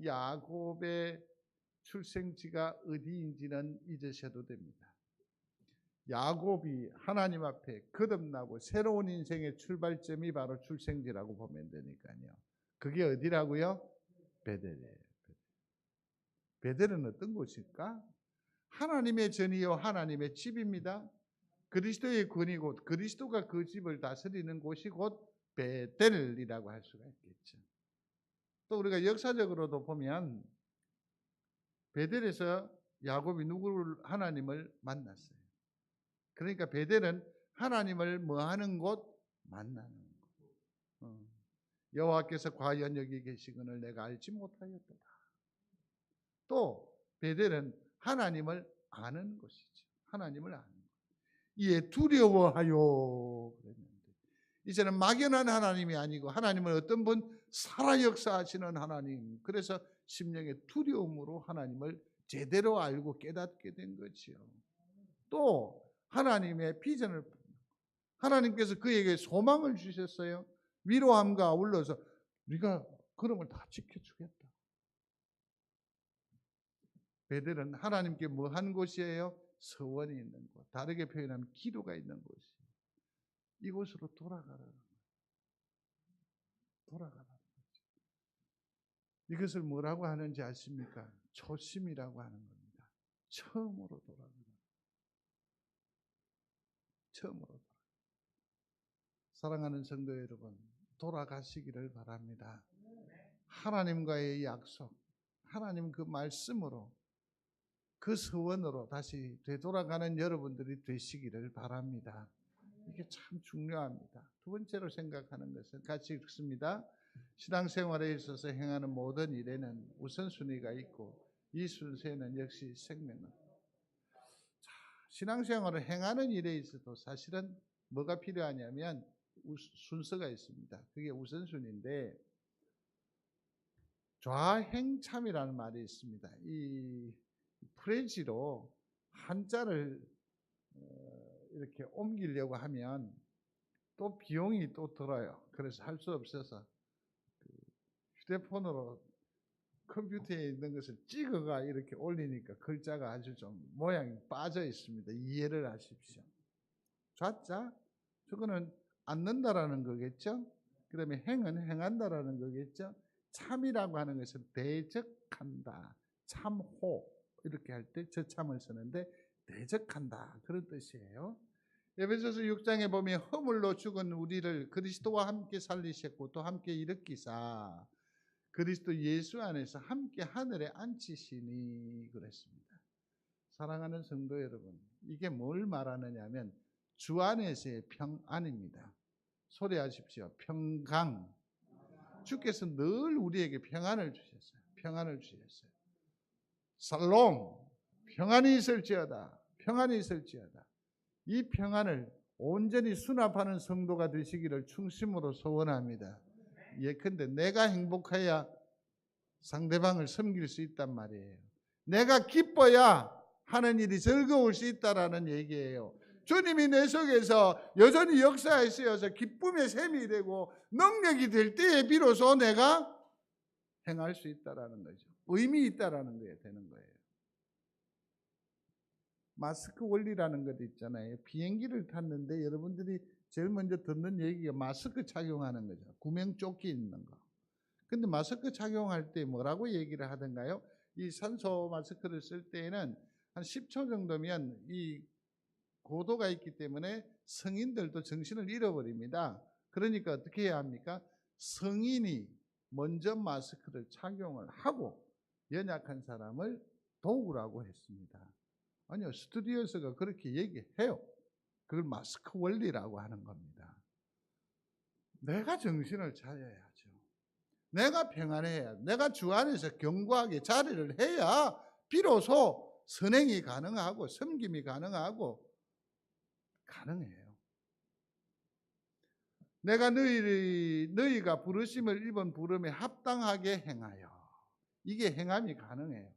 야곱의 출생지가 어디인지는 잊으셔도 됩니다. 야곱이 하나님 앞에 거듭나고 새로운 인생의 출발점이 바로 출생지라고 보면 되니까요. 그게 어디라고요? 베델이에요. 베델은 어떤 곳일까? 하나님의 전이요 하나님의 집입니다. 그리스도의 권이고 그리스도가 그 집을 다스리는 곳이 곧 베델이라고 할 수가 있겠죠. 또 우리가 역사적으로도 보면 베델에서 야곱이 누구를 하나님을 만났어요. 그러니까 베델은 하나님을 뭐하는 곳? 만나는 곳. 여호와께서 과연 여기 계시거늘 내가 알지 못하였도다. 또 베델은 하나님을 아는 곳이죠. 하나님을 아는 곳. 이에 두려워하여 그랬는데 이제는 막연한 하나님이 아니고 하나님은 어떤 분 살아 역사하시는 하나님. 그래서 심령의 두려움으로 하나님을 제대로 알고 깨닫게 된 거지요. 또 하나님의 비전을 하나님께서 그에게 소망을 주셨어요. 위로함과 아울러서 네가 그런 다 지켜주겠다. 베델은 하나님께 뭐 한 곳이에요? 서원이 있는 곳. 다르게 표현하면 기도가 있는 곳이에요. 이곳으로 돌아가라는 거예요. 돌아가라는 거죠. 이것을 뭐라고 하는지 아십니까? 초심이라고 하는 겁니다. 처음으로 돌아가라. 처음으로 돌아가라. 사랑하는 성도 여러분, 돌아가시기를 바랍니다. 하나님과의 약속, 하나님 그 말씀으로 그 서원으로 다시 되돌아가는 여러분들이 되시기를 바랍니다. 이게 참 중요합니다. 두 번째로 생각하는 것은 같이 읽습니다. 신앙생활에 있어서 행하는 모든 일에는 우선순위가 있고 이 순서에는 역시 생명은. 신앙생활을 행하는 일에 있어도 사실은 뭐가 필요하냐면 순서가 있습니다. 그게 우선순위인데 좌행참이라는 말이 있습니다. 이 프레지로 한자를 이렇게 옮기려고 하면 또 비용이 또 들어요. 그래서 할 수 없어서 휴대폰으로 컴퓨터에 있는 것을 찍어가 이렇게 올리니까 글자가 아주 좀 모양이 빠져 있습니다. 이해를 하십시오. 좌자, 저거는 앉는다라는 거겠죠. 그 다음에 행은 행한다라는 거겠죠. 참이라고 하는 것은 대적한다, 참호 이렇게 할 때 저참을 쓰는데 대적한다 그런 뜻이에요. 에베소서 6장에 보면 허물로 죽은 우리를 그리스도와 함께 살리셨고 또 함께 일으키사 그리스도 예수 안에서 함께 하늘에 앉히시니 그랬습니다. 사랑하는 성도 여러분, 이게 뭘 말하느냐 하면 주 안에서의 평안입니다. 소리하십시오. 평강. 주께서 늘 우리에게 평안을 주셨어요. 평안을 주셨어요. 살롬, 평안이 있을지어다. 평안이 있을지어다. 이 평안을 온전히 수납하는 성도가 되시기를 충심으로 소원합니다. 예컨대 내가 행복해야 상대방을 섬길 수 있단 말이에요. 내가 기뻐야 하는 일이 즐거울 수 있다라는 얘기예요. 주님이 내 속에서 여전히 역사하시어서 기쁨의 샘이 되고 능력이 될 때에 비로소 내가 행할 수 있다라는 거죠. 의미 있다라는 게 되는 거예요. 마스크 원리라는 것도 있잖아요. 비행기를 탔는데 여러분들이 제일 먼저 듣는 얘기가 마스크 착용하는 거죠. 구명조끼 있는 거. 근데 마스크 착용할 때 뭐라고 얘기를 하던가요? 이 산소 마스크를 쓸 때에는 한 10초 정도면 이 고도가 있기 때문에 성인들도 정신을 잃어버립니다. 그러니까 어떻게 해야 합니까? 성인이 먼저 마스크를 착용을 하고 연약한 사람을 도우라고 했습니다. 아니요, 스튜디오에서가 그렇게 얘기해요. 그걸 마스크 원리라고 하는 겁니다. 내가 정신을 차려야죠. 내가 평안해야, 내가 주 안에서 견고하게 자리를 해야 비로소 선행이 가능하고 섬김이 가능해요. 내가 너희가 부르심을 입은 부름에 합당하게 행하여. 이게 행함이 가능해요.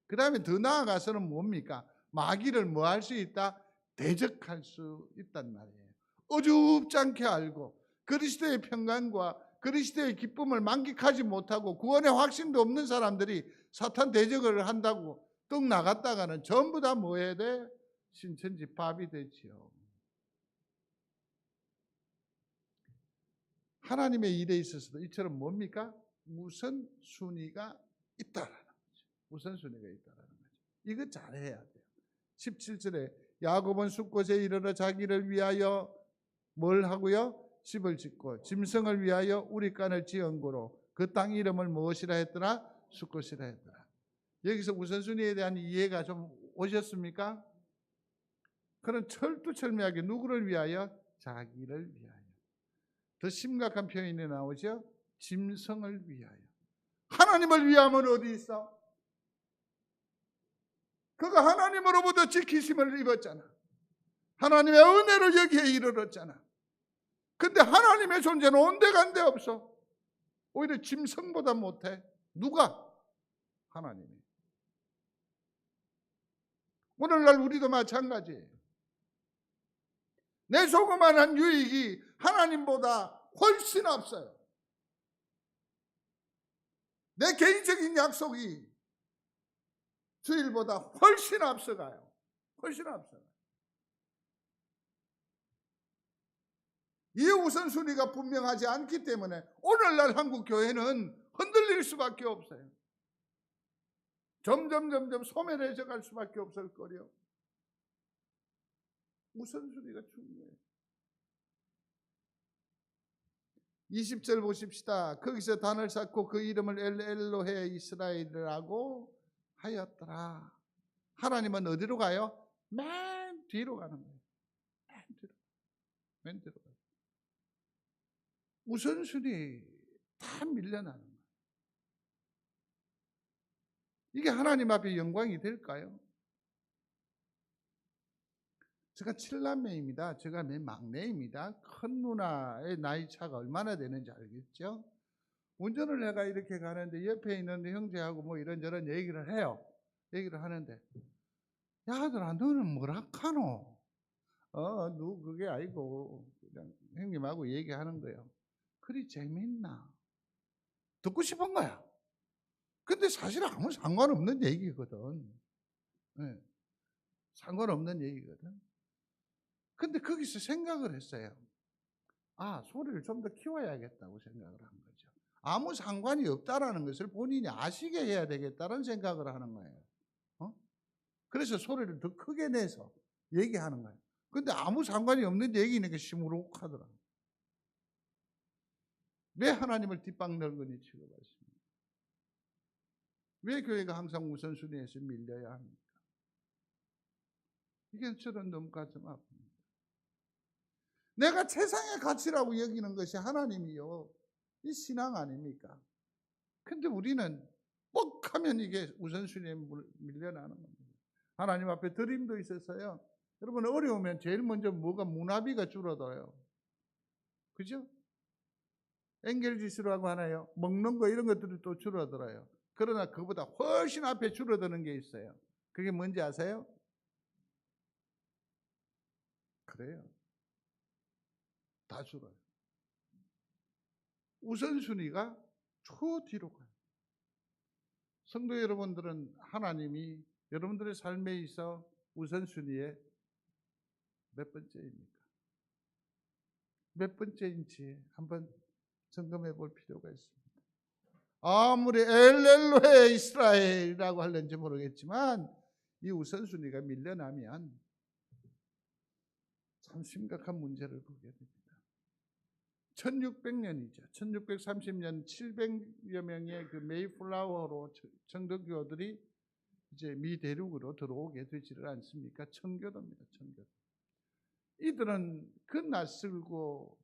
그 다음에 더 나아가서는 뭡니까? 마귀를 뭐 할 수 있다? 대적할 수 있단 말이에요. 어줍지 않게 알고 그리스도의 평강과 그리스도의 기쁨을 만끽하지 못하고 구원의 확신도 없는 사람들이 사탄 대적을 한다고 떡 나갔다가는 전부 다 뭐 해야 돼? 신천지 밥이 되지요. 하나님의 일에 있어서도 이처럼 뭡니까? 우선순위가 있다라는 거죠. 우선순위가 있다라는 거죠. 이거 잘해야 돼요. 17절에 야곱은 숫곳에 이르러 자기를 위하여 뭘 하고요? 집을 짓고 짐승을 위하여 우리간을 지은 고로 그 땅 이름을 무엇이라 했더라? 숫곳이라 했더라. 여기서 우선순위에 대한 이해가 좀 오셨습니까? 그런 철두철미하게 누구를 위하여? 자기를 위하여. 더 심각한 표현이 나오죠. 짐승을 위하여. 하나님을 위하면 어디 있어? 그가 하나님으로부터 지키심을 입었잖아. 하나님의 은혜를 여기에 이르렀잖아. 근데 하나님의 존재는 온데간데 없어. 오히려 짐승보다 못해. 누가? 하나님이. 오늘날 우리도 마찬가지예요. 내 조그만한 유익이 하나님보다 훨씬 앞서요. 내 개인적인 약속이 주일보다 훨씬 앞서가요. 훨씬 앞서가요. 이 우선순위가 분명하지 않기 때문에 오늘날 한국 교회는 흔들릴 수밖에 없어요. 점점 소멸해져 갈 수밖에 없을 거요. 우선순위가 중요해요. 20절 보십시다. 거기서 단을 쌓고 그 이름을 엘로헤 이스라엘이라고 하였더라. 하나님은 어디로 가요? 맨 뒤로 가는 거예요. 맨 뒤로 가요. 우선순위 다 밀려나는 거예요. 이게 하나님 앞에 영광이 될까요? 제가 7남매입니다. 제가 맨 막내입니다. 큰 누나의 나이 차가 얼마나 되는지 알겠죠? 운전을 해가 이렇게 가는데 옆에 있는 형제하고 뭐 이런저런 얘기를 해요. 얘기를 하는데, 야, 아들아, 너는 뭐라 카노? 누 그게 아니고 그냥 형님하고 얘기하는 거예요. 그리 재밌나? 듣고 싶은 거야. 근데 사실 아무 상관없는 얘기거든. 네. 상관없는 얘기거든. 근데 거기서 생각을 했어요. 아, 소리를 좀 더 키워야겠다고 생각을 한 거죠. 아무 상관이 없다라는 것을 본인이 아시게 해야 되겠다는 생각을 하는 거예요. 그래서 소리를 더 크게 내서 얘기하는 거예요. 근데 아무 상관이 없는 얘기니까 시무룩하더라. 왜 하나님을 뒷방넓은이 취급하십니까? 왜 교회가 항상 우선순위에서 밀려야 합니까? 이게 저는 너무 가슴 아픕니다. 내가 최상의 가치라고 여기는 것이 하나님이요. 이 신앙 아닙니까? 근데 우리는 뻑하면 이게 우선순위에 밀려나는 겁니다. 하나님 앞에 드림도 있었어요. 여러분 어려우면 제일 먼저 뭐가 문화비가 줄어들어요. 그죠? 엔겔지수라고 하나요? 먹는 거 이런 것들이 또 줄어들어요. 그러나 그보다 훨씬 앞에 줄어드는 게 있어요. 그게 뭔지 아세요? 그래요. 다 줄어요. 우선순위가 저 뒤로 가요. 성도 여러분들은 하나님이 여러분들의 삶에 있어 우선순위에 몇 번째입니까? 몇 번째인지 한번 점검해 볼 필요가 있습니다. 아무리 엘로헤 이스라엘이라고 할는지 모르겠지만 이 우선순위가 밀려나면 참 심각한 문제를 보게 됩니다. 1600년이죠. 1630년 700여 명의 그 메이플라워로 청교도들이 이제 미 대륙으로 들어오게 되지를 않습니까? 청교도입니다. 청교도. 이들은 그 낯설고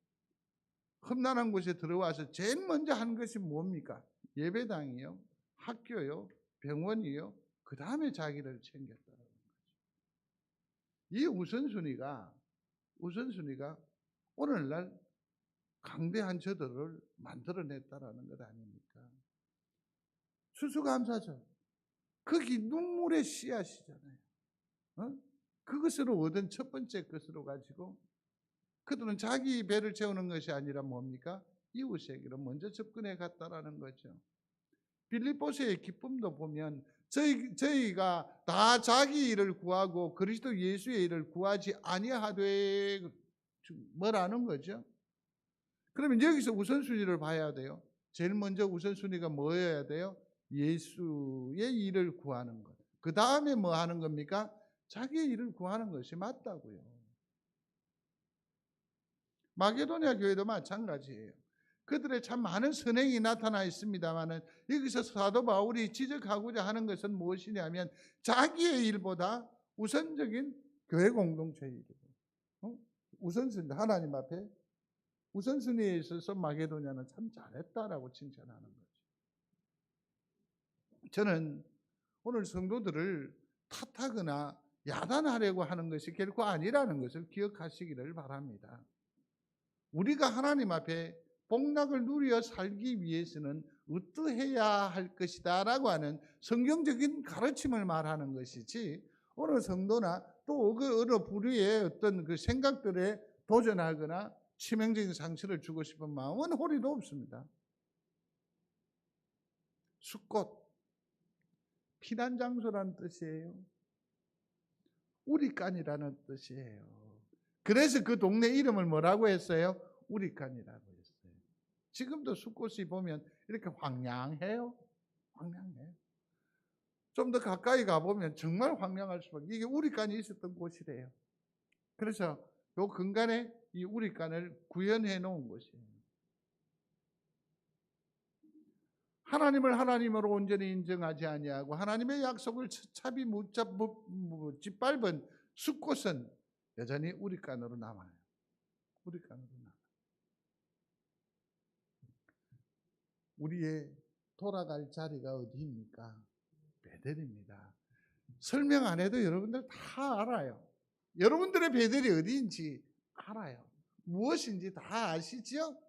험난한 곳에 들어와서 제일 먼저 한 것이 뭡니까? 예배당이요, 학교요, 병원이요. 그 다음에 자기를 챙겼다는 거죠. 이 우선순위가 오늘날 강대한 저들을 만들어냈다라는 것 아닙니까? 추수감사절. 거기 눈물의 씨앗이잖아요. 그것으로 얻은 첫 번째 것으로 가지고 그들은 자기 배를 채우는 것이 아니라 뭡니까? 이웃에게로 먼저 접근해 갔다라는 거죠. 빌립보서의 기쁨도 보면 저희가 다 자기 일을 구하고 그리스도 예수의 일을 구하지 아니하되 뭐라는 거죠? 그러면 여기서 우선순위를 봐야 돼요. 제일 먼저 우선순위가 뭐여야 돼요? 예수의 일을 구하는 것. 그 다음에 뭐 하는 겁니까? 자기의 일을 구하는 것이 맞다고요. 마게도냐 교회도 마찬가지예요. 그들의 참 많은 선행이 나타나 있습니다만은 여기서 사도 바울이 지적하고자 하는 것은 무엇이냐면 자기의 일보다 우선적인 교회 공동체의 일이고 우선순위 하나님 앞에 우선순위에 있어서 마게도냐는 참 잘했다라고 칭찬하는 거죠. 저는 오늘 성도들을 탓하거나 야단하려고 하는 것이 결코 아니라는 것을 기억하시기를 바랍니다. 우리가 하나님 앞에 복락을 누려 살기 위해서는 어떠해야 할 것이다 라고 하는 성경적인 가르침을 말하는 것이지 어느 성도나 또 그 어느 부류의 어떤 그 생각들에 도전하거나 치명적인 상처를 주고 싶은 마음은 호리도 없습니다. 숫꽃, 피난 장소라는 뜻이에요. 우리간이라는 뜻이에요. 그래서 그 동네 이름을 뭐라고 했어요? 우리간이라고 했어요. 지금도 숫꽃이 보면 이렇게 황량해요. 황량해요. 좀 더 가까이 가보면 정말 황량할 수밖에. 이게 우리간이 있었던 곳이래요. 그래서 요 근간에 이 우리간을 구현해 놓은 것이에요. 하나님을 하나님으로 온전히 인정하지 아니하고 하나님의 약속을 차비 짓밟은 숫꽃은 여전히 우리간으로 남아요. 우리간으로 남아요. 우리의 돌아갈 자리가 어디입니까? 베델입니다. 설명 안 해도 여러분들 다 알아요. 여러분들의 베델이 어디인지 알아요. 무엇인지 다 아시죠?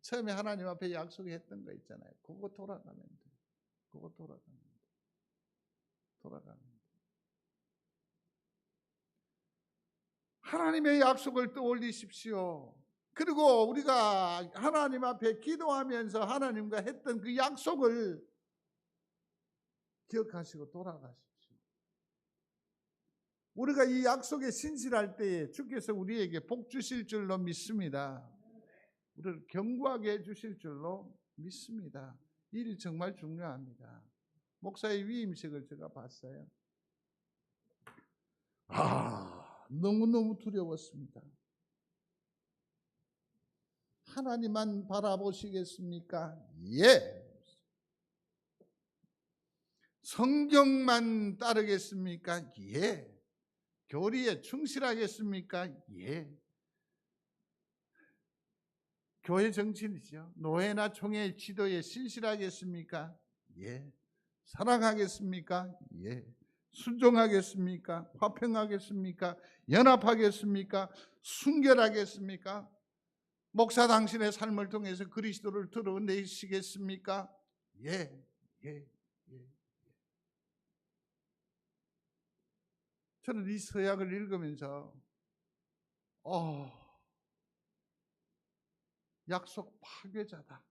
처음에 하나님 앞에 약속했던 거 있잖아요. 그거 돌아가면 돼요. 그거 돌아가면 돼요. 돌아가면 돼요. 하나님의 약속을 떠올리십시오. 그리고 우리가 하나님 앞에 기도하면서 하나님과 했던 그 약속을 기억하시고 돌아가십시오. 우리가 이 약속에 신실할 때에 주께서 우리에게 복 주실 줄로 믿습니다. 우리를 견고하게 해주실 줄로 믿습니다. 이 일이 정말 중요합니다. 목사의 위임식을 제가 봤어요. 너무너무 두려웠습니다. 하나님만 바라보시겠습니까? 예. 성경만 따르겠습니까? 예. 교리에 충실하겠습니까? 예. 교회 정치이죠. 노회나 총회 지도에 신실하겠습니까? 예. 사랑하겠습니까? 예. 순종하겠습니까? 화평하겠습니까? 연합하겠습니까? 순결하겠습니까? 목사 당신의 삶을 통해서 그리스도를 드러내시겠습니까? 예. 예. 예. 저는 이 서약을 읽으면서 약속 파괴자다.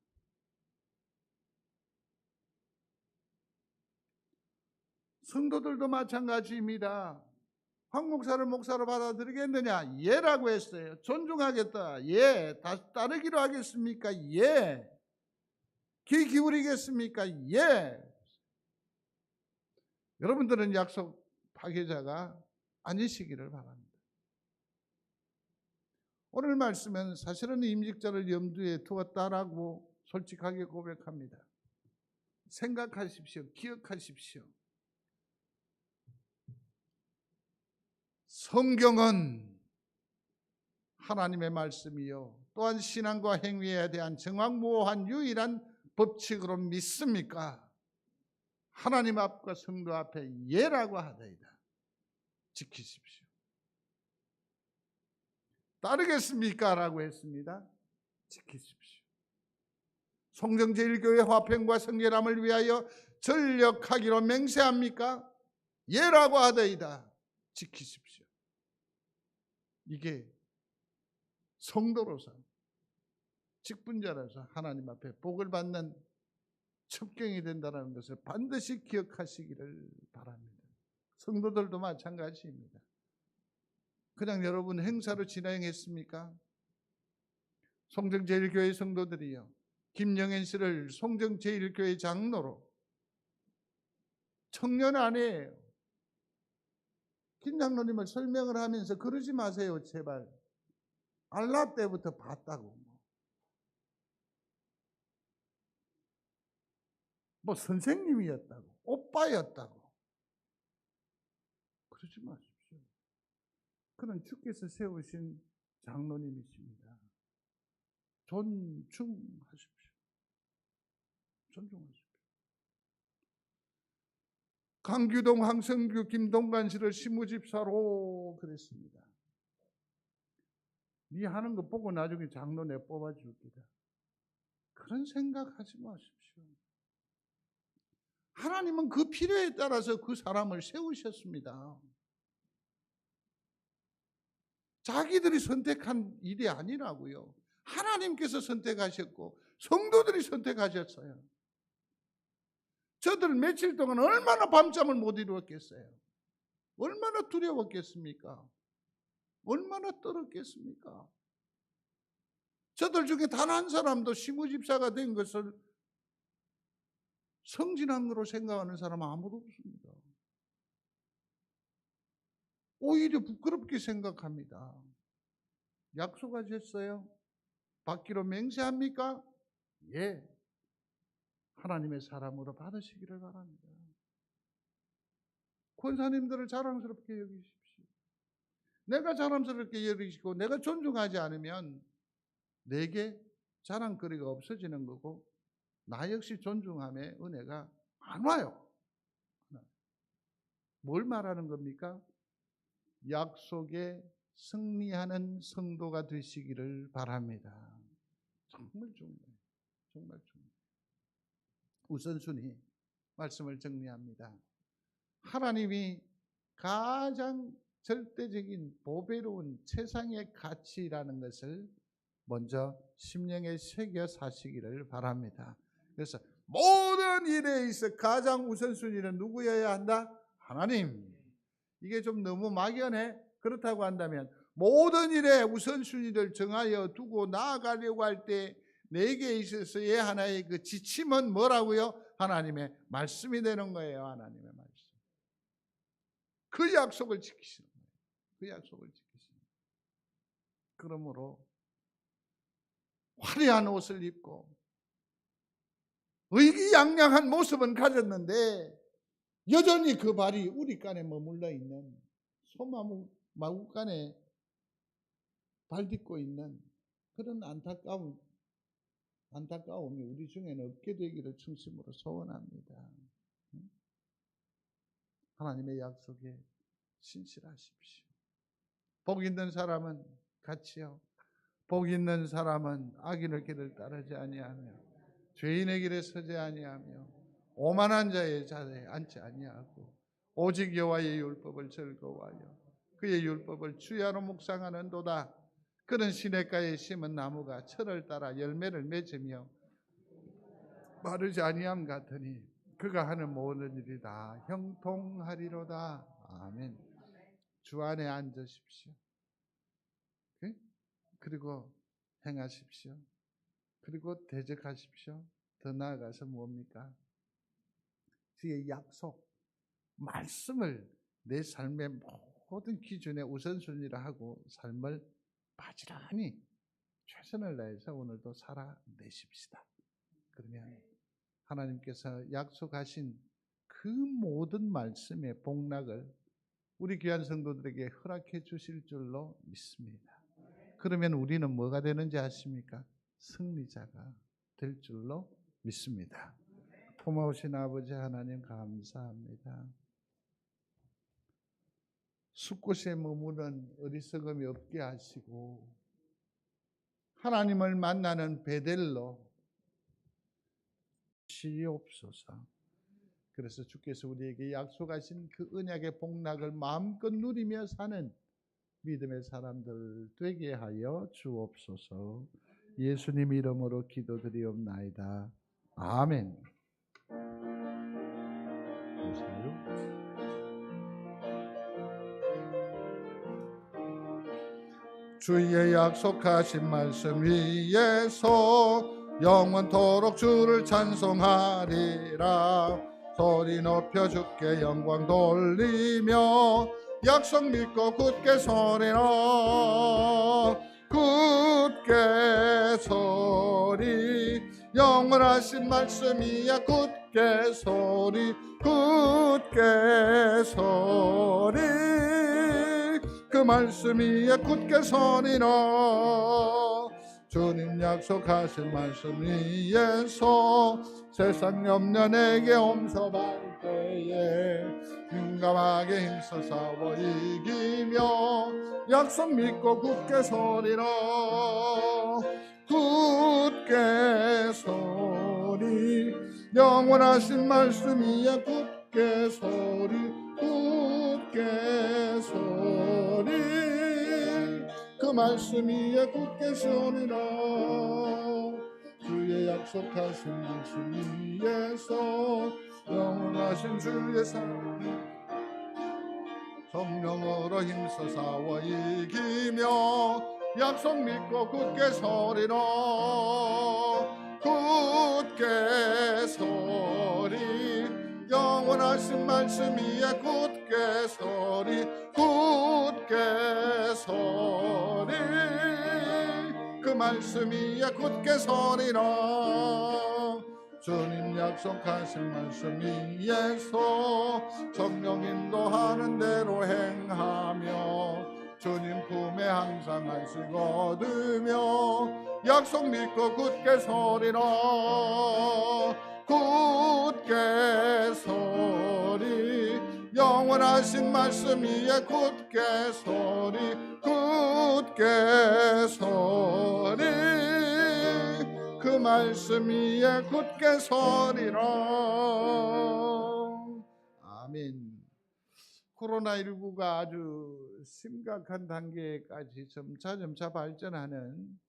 성도들도 마찬가지입니다. 황 목사를 목사로 받아들이겠느냐? 예라고 했어요. 존중하겠다. 예. 따르기로 하겠습니까? 예. 귀 기울이겠습니까? 예. 여러분들은 약속 파괴자가 아니시기를 바랍니다. 오늘 말씀은 사실은 임직자를 염두에 두었다라고 솔직하게 고백합니다. 생각하십시오. 기억하십시오. 성경은 하나님의 말씀이요 또한 신앙과 행위에 대한 정확무오한 유일한 법칙으로 믿습니까? 하나님 앞과 성도 앞에 예라고 하더이다. 지키십시오. 따르겠습니까? 라고 했습니다. 지키십시오. 송정제일교회 화평과 성결함을 위하여 전력하기로 맹세합니까? 예라고 하더이다. 지키십시오. 이게 성도로서, 직분자로서 하나님 앞에 복을 받는 첩경이 된다는 것을 반드시 기억하시기를 바랍니다. 성도들도 마찬가지입니다. 그냥 여러분 행사로 진행했습니까? 송정제일교회 성도들이요, 김영현 씨를 송정제일교회 장로로 청년 아니에요. 김 장로님을 설명을 하면서 그러지 마세요, 제발. 알라 때부터 봤다고. 뭐 선생님이었다고, 오빠였다고. 그러지 마십시오. 그는 주께서 세우신 장로님이십니다. 존중하십시오. 존중하십시오. 강규동, 황성규, 김동관 씨를 시무집사로 그랬습니다. 네 하는 거 보고 나중에 장로 내 뽑아줄 기다. 그런 생각하지 마십시오. 하나님은 그 필요에 따라서 그 사람을 세우셨습니다. 자기들이 선택한 일이 아니라고요. 하나님께서 선택하셨고 성도들이 선택하셨어요. 저들 며칠 동안 얼마나 밤잠을 못 이루었겠어요. 얼마나 두려웠겠습니까? 얼마나 떨었겠습니까? 저들 중에 단 한 사람도 시무집사가 된 것을 성진한 거로 생각하는 사람은 아무도 없습니다. 오히려 부끄럽게 생각합니다. 약속하셨어요? 받기로 맹세합니까? 예. 하나님의 사람으로 받으시기를 바랍니다. 권사님들을 자랑스럽게 여기십시오. 내가 자랑스럽게 여기시고 내가 존중하지 않으면 내게 자랑거리가 없어지는 거고 나 역시 존중함의 은혜가 안 와요. 뭘 말하는 겁니까? 약속에 승리하는 성도가 되시기를 바랍니다. 정말 중요해요. 정말 중요해요. 우선순위 말씀을 정리합니다. 하나님이 가장 절대적인 보배로운 최상의 가치라는 것을 먼저 심령에 새겨 사시기를 바랍니다. 그래서 모든 일에 있어 가장 우선순위는 누구여야 한다? 하나님. 이게 좀 너무 막연해. 그렇다고 한다면 모든 일에 우선순위를 정하여 두고 나아가려고 할 때 내게 있어서의 하나의 그 지침은 뭐라고요? 하나님의 말씀이 되는 거예요. 하나님의 말씀. 그 약속을 지키시는 거예요. 그 약속을 지키시는 거예요. 그러므로 화려한 옷을 입고 의기양양한 모습은 가졌는데 여전히 그 발이 우리간에 머물러 있는 소마구간에 발 딛고 있는 그런 안타까움이 우리 중에는 없게 되기를 충심으로 소원합니다. 하나님의 약속에 신실하십시오. 복 있는 사람은 같이요. 복 있는 사람은 악인의 길을 따르지 아니하며 죄인의 길에 서지 아니하며 오만한 자의 자리에 앉지 아니하고 오직 여호와의 율법을 즐거워하여 그의 율법을 주야로 묵상하는도다. 그는 시냇가에 심은 나무가 철을 따라 열매를 맺으며 마르지 아니함 같으니 그가 하는 모든 일이 다 형통하리로다. 아멘. 주 안에 앉으십시오. 그리고 행하십시오. 그리고 대적하십시오. 더 나아가서 뭡니까? 주의 약속, 말씀을 내 삶의 모든 기준의 우선순위로 하고 삶을 바지런히 최선을 다해서 오늘도 살아내십시다. 그러면 하나님께서 약속하신 그 모든 말씀의 복락을 우리 귀한 성도들에게 허락해 주실 줄로 믿습니다. 그러면 우리는 뭐가 되는지 아십니까? 승리자가 될 줄로 믿습니다. 고마우신 아버지 하나님 감사합니다. 숲곳에 머무는 어리석음이 없게 하시고 하나님을 만나는 베델로 시옵소서. 그래서 주께서 우리에게 약속하신 그 언약의 복락을 마음껏 누리며 사는 믿음의 사람들 되게 하여 주옵소서. 예수님 이름으로 기도드리옵나이다. 아멘. 주의 약속하신 말씀 위에서 영원토록 주를 찬송하리라. 소리 높여 주께 영광 돌리며 약속 믿고 굳게 소리로 굳게 소리 영원하신 말씀이야 굳게 소리 굳게 소리 그 말씀이야 굳게 소리로 주님 약속하신 말씀 위에서 세상 염려 내게 옴섭할 때에 민감하게 힘써 싸워 이기며 약속 믿고 굳게 소리로 굳게 소리 영원하신 말씀이야 굳게 소리 굳게 소리 그 말씀이야 굳게 소리라. 주의 약속하신 말씀 위에서 영원하신 주의 사랑 성령으로 힘써 싸워 이기며 약속 믿고 굳게 소리로 굳게 소리 영원하신 말씀이야 굳게 소리 굳게 소리 그 말씀이야 굳게 소리로 주님 약속하신 말씀 위에서 성령 인도하는 대로 행하며 주님 품에 항상 안식 얻으며 약속 믿고 굳게 소리로 굳게 소리 영원하신 말씀이야 굳게 소리 굳게 소리 그 말씀이야 굳게 소리로. 아멘. 코로나19가 아주 심각한 단계까지 점차 발전하는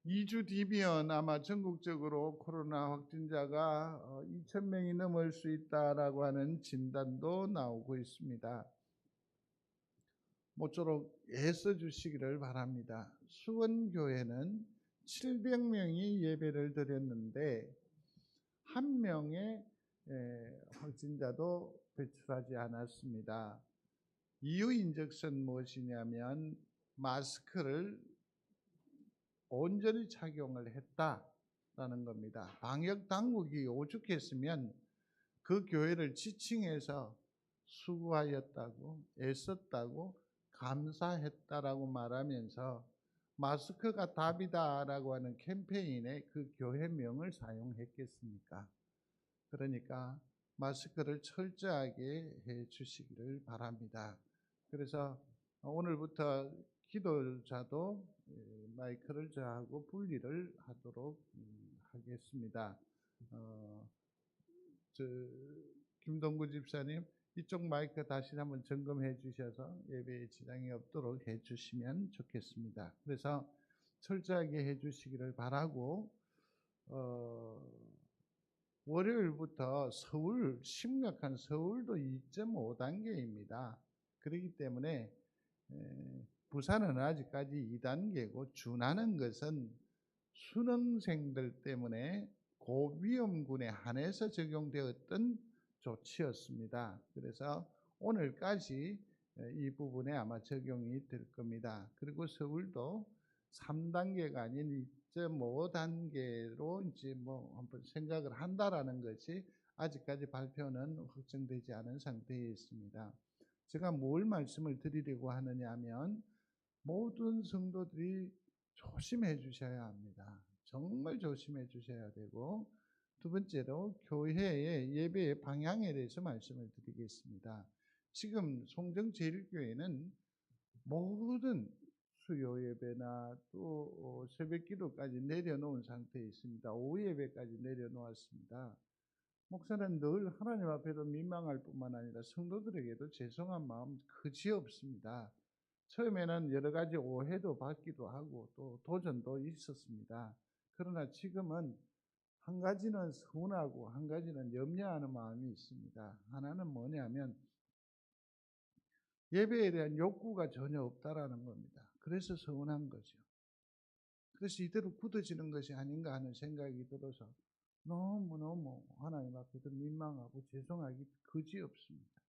2주 뒤면 아마 전국적으로 코로나 확진자가 2,000명이 넘을 수 있다라고 하는 진단도 나오고 있습니다. 모쪼록 애써 주시기를 바랍니다. 수원교회는 700명이 예배를 드렸는데 한 명의 확진자도 배출하지 않았습니다. 이유 인적선 무엇이냐면 마스크를 온전히 착용을 했다라는 겁니다. 방역 당국이 오죽했으면 그 교회를 지칭해서 수고하였다고 애썼다고 감사했다라고 말하면서 마스크가 답이다라고 하는 캠페인에 그 교회명을 사용했겠습니까? 그러니까 마스크를 철저하게 해 주시기를 바랍니다. 그래서 오늘부터 기도자도 마이크를 저하고 분리를 하도록 하겠습니다. 김동구 집사님 이쪽 마이크 다시 한번 점검해 주셔서 예배에 지장이 없도록 해 주시면 좋겠습니다. 그래서 철저하게 해 주시기를 바라고 월요일부터 심각한 서울도 2.5단계입니다. 그렇기 때문에 부산은 아직까지 2단계고 준하는 것은 수능생들 때문에 고위험군에 한해서 적용되었던 조치였습니다. 그래서 오늘까지 이 부분에 아마 적용이 될 겁니다. 그리고 서울도 3단계가 아닌 2.5단계로 이제 한번 생각을 한다라는 것이 아직까지 발표는 확정되지 않은 상태에 있습니다. 제가 뭘 말씀을 드리려고 하느냐 하면 모든 성도들이 조심해 주셔야 합니다. 정말 조심해 주셔야 되고, 두 번째로 교회의 예배의 방향에 대해서 말씀을 드리겠습니다. 지금 송정제일교회는 모든 수요 예배나 또 새벽 기도까지 내려놓은 상태에 있습니다. 오후 예배까지 내려놓았습니다. 목사는 늘 하나님 앞에도 민망할 뿐만 아니라 성도들에게도 죄송한 마음 그지없습니다. 처음에는 여러 가지 오해도 받기도 하고 또 도전도 있었습니다. 그러나 지금은 한 가지는 서운하고 한 가지는 염려하는 마음이 있습니다. 하나는 뭐냐면 예배에 대한 욕구가 전혀 없다라는 겁니다. 그래서 서운한 거죠. 그래서 이대로 굳어지는 것이 아닌가 하는 생각이 들어서 너무너무 하나님 앞에도 민망하고 죄송하기 그지없습니다.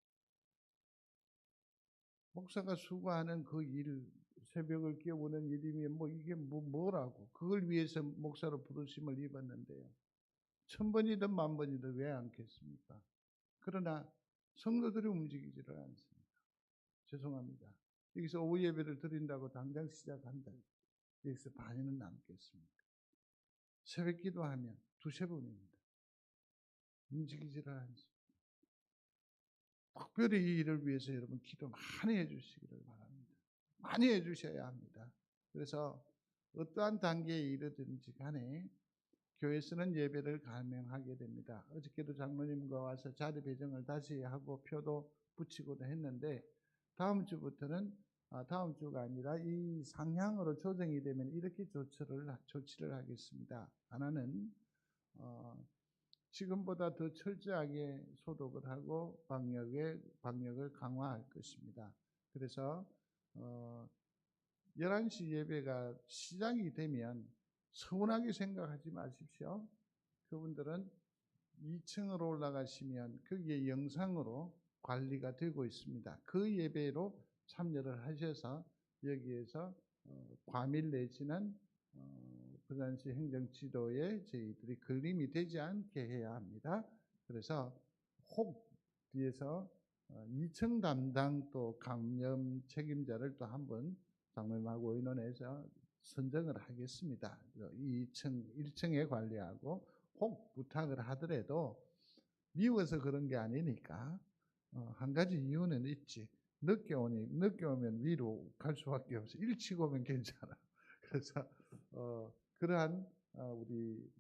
목사가 수고하는 그 일, 새벽을 깨우는 일이면 이게 뭐라고 그걸 위해서 목사로 부르심을 입었는데요. 1000번이든 10,000번이든 왜 않겠습니까? 그러나 성도들이 움직이지를 않습니다. 죄송합니다. 여기서 오후 예배를 드린다고 당장 시작한다. 여기서 반이는 남겠습니까? 새벽 기도하면 2-3번입니다. 움직이지를 않습니다. 특별히 이 일을 위해서 여러분 기도 많이 해주시기를 바랍니다. 많이 해주셔야 합니다. 그래서 어떠한 단계에 이르든지 간에 교회에서는 예배를 감행하게 됩니다. 어저께도 장로님과 와서 자리 배정을 다시 하고 표도 붙이고도 했는데 다음 주부터는 다음 주가 아니라 이 상향으로 조정이 되면 이렇게 조치를 하겠습니다. 하나는 지금보다 더 철저하게 소독을 하고 방역을 강화할 것입니다. 그래서 11시 예배가 시작이 되면 서운하게 생각하지 마십시오. 그분들은 2층으로 올라가시면 거기에 영상으로 관리가 되고 있습니다. 그 예배로 참여를 하셔서 여기에서 과밀 내지는 부산시 행정지도에 저희들이 걸림이 되지 않게 해야 합니다. 그래서 혹 뒤에서 2층 담당 또 감염 책임자를 또 한번 장로님하고 의논해서 선정을 하겠습니다. 1층에 관리하고 혹 부탁을 하더라도 미워서 그런 게 아니니까 한 가지 이유는 있지. 늦게 오면 위로 갈 수밖에 없어. 일찍 오면 괜찮아. 그래서 그러한 우리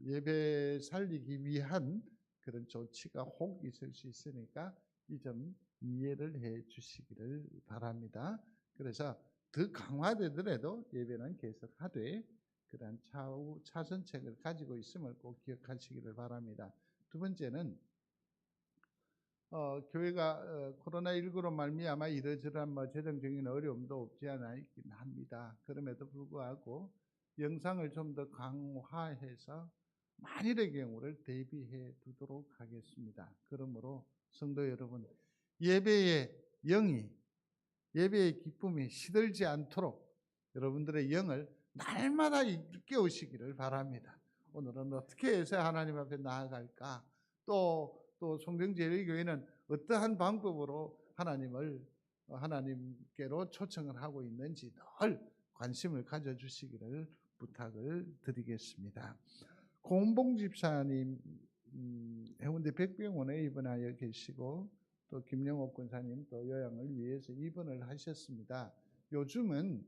예배 살리기 위한 그런 조치가 혹 있을 수 있으니까 이 점 이해를 해 주시기를 바랍니다. 그래서 더 강화되더라도 예배는 계속하되 그러한 차선책을 가지고 있음을 꼭 기억하시기를 바랍니다. 두 번째는 교회가 코로나19로 말미암아 이러저러한 재정적인 어려움도 없지 않아 있긴 합니다. 그럼에도 불구하고 영상을 좀 더 강화해서 만일의 경우를 대비해 두도록 하겠습니다. 그러므로 성도 여러분, 예배의 영이, 예배의 기쁨이 시들지 않도록 여러분들의 영을 날마다 일깨우시기를 바랍니다. 오늘은 어떻게 해서 하나님 앞에 나아갈까? 또 송정제일교회는 어떠한 방법으로 하나님께로 초청을 하고 있는지 늘 관심을 가져주시기를 부탁을 드리겠습니다. 고은봉 집사님 해운대 백병원에 입원하여 계시고 또 김영옥 권사님 또 요양을 위해서 입원을 하셨습니다. 요즘은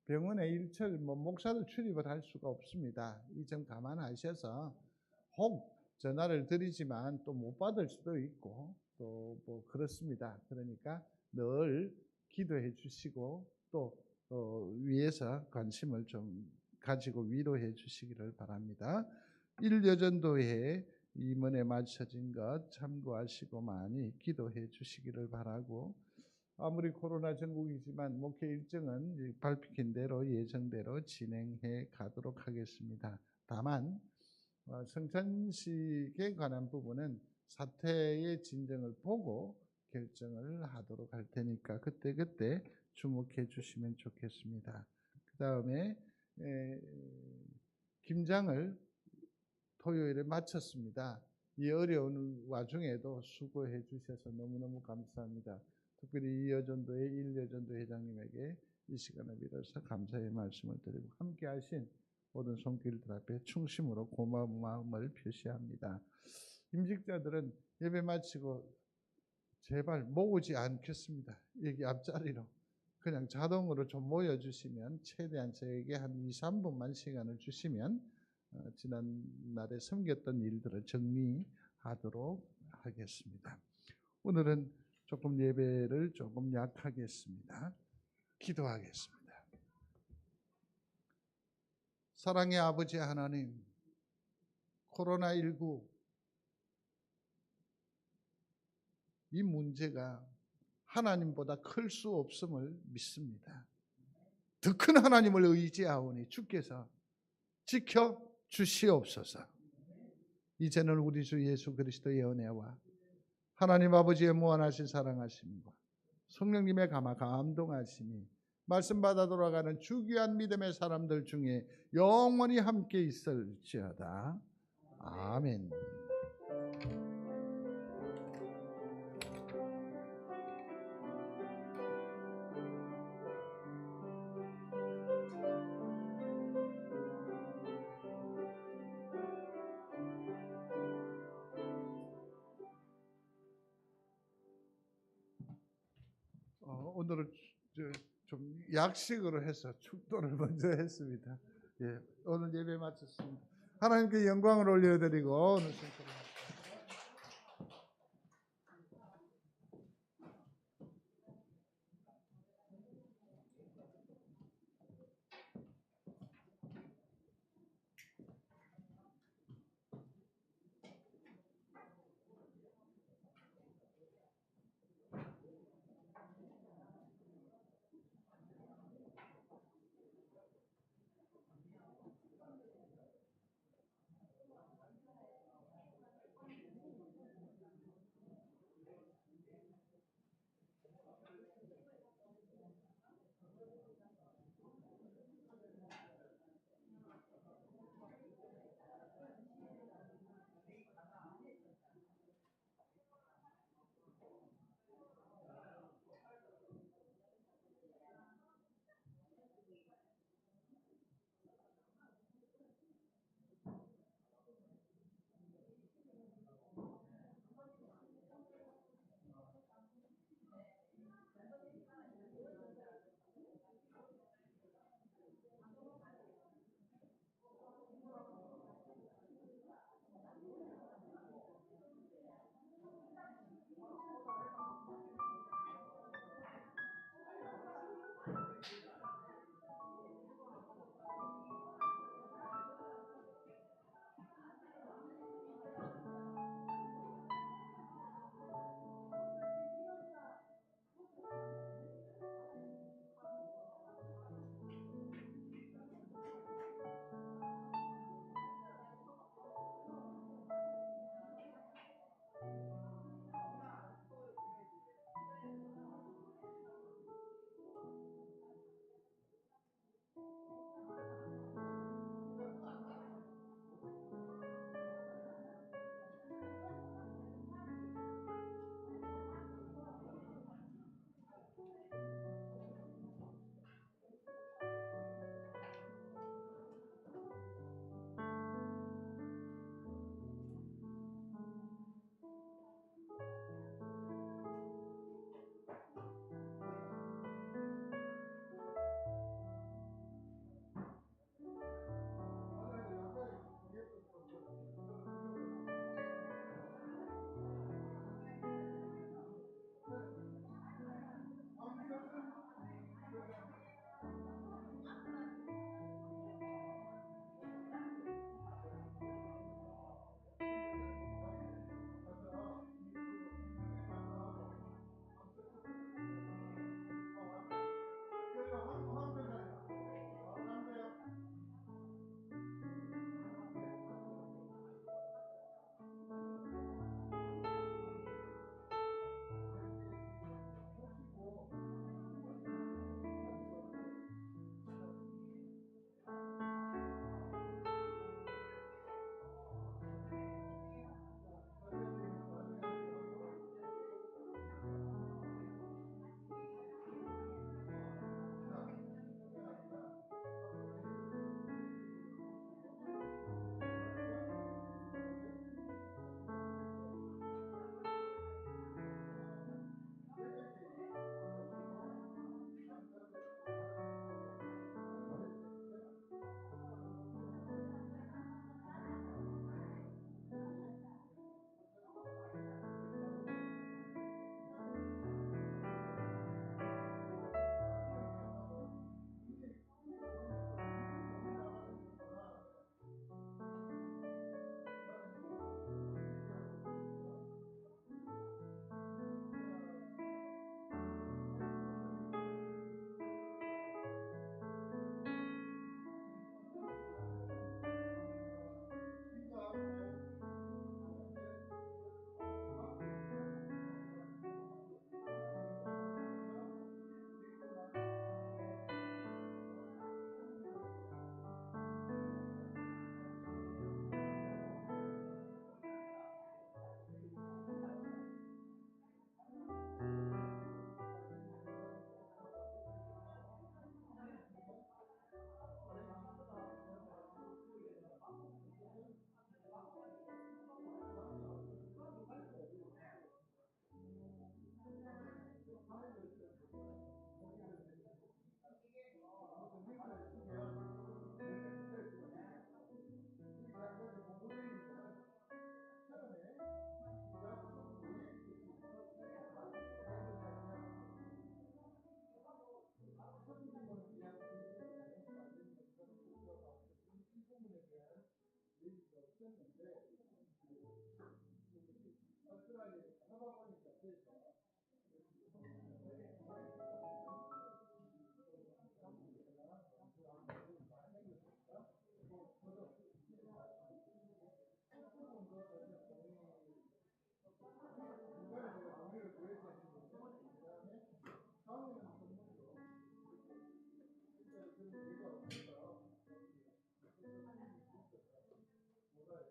병원에 일철 목사도 출입을 할 수가 없습니다. 이 점 감안하셔서 혹 전화를 드리지만 또 못 받을 수도 있고 또 그렇습니다. 그러니까 늘 기도해 주시고 또 위에서 관심을 좀 가지고 위로해 주시기를 바랍니다. 1여전도회 임원에 맞춰진 것 참고하시고 많이 기도해 주시기를 바라고, 아무리 코로나 전국이지만 목회 일정은 발표한 대로 예정대로 진행해 가도록 하겠습니다. 다만 성찬식에 관한 부분은 사태의 진정을 보고 결정을 하도록 할 테니까 그때 주목해 주시면 좋겠습니다. 그 다음에 김장을 토요일에 마쳤습니다. 이 어려운 와중에도 수고해 주셔서 너무너무 감사합니다. 특별히 이여전도의 1여전도 회장님에게 이 시간을 빌어서 감사의 말씀을 드리고 함께 하신 모든 손길들 앞에 충심으로 고마운 마음을 표시합니다. 임직자들은 예배 마치고 제발 모으지 않겠습니다. 여기 앞자리로 그냥 자동으로 좀 모여주시면, 최대한 저에게 한 2-3분만 시간을 주시면 지난날에 섬겼던 일들을 정리할 하도록 하겠습니다. 오늘은 조금 예배를 조금 약하겠습니다. 기도하겠습니다. 사랑의 아버지 하나님, 코로나19 이 문제가 하나님보다 클 수 없음을 믿습니다. 더 큰 하나님을 의지하오니 주께서 지켜 주시옵소서. 이제는 우리 주 예수 그리스도의 은혜와 하나님 아버지의 무한하신 사랑하심과 성령님의 감동하심이 말씀 받아 돌아가는 주귀한 믿음의 사람들 중에 영원히 함께 있을지어다. 아멘. 오늘은 좀 약식으로 해서 축도를 먼저 했습니다. 예, 오늘 예배 마쳤습니다. 하나님께 영광을 올려드리고 오늘 순서를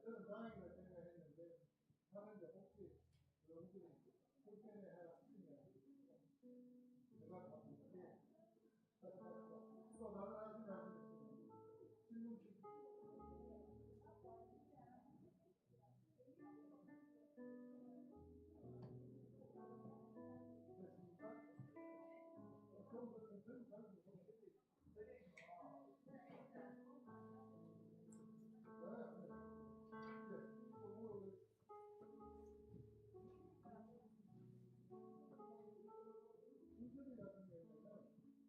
저는 다행이라 생각했는데 하는데 혹시 여러분들이 불편해 하시면 내가 바꾸지 또 다른 하시는 질문 주십시오. 됐습니까? 처음부터 전 잘 모르겠지. 순서리 같은 경우는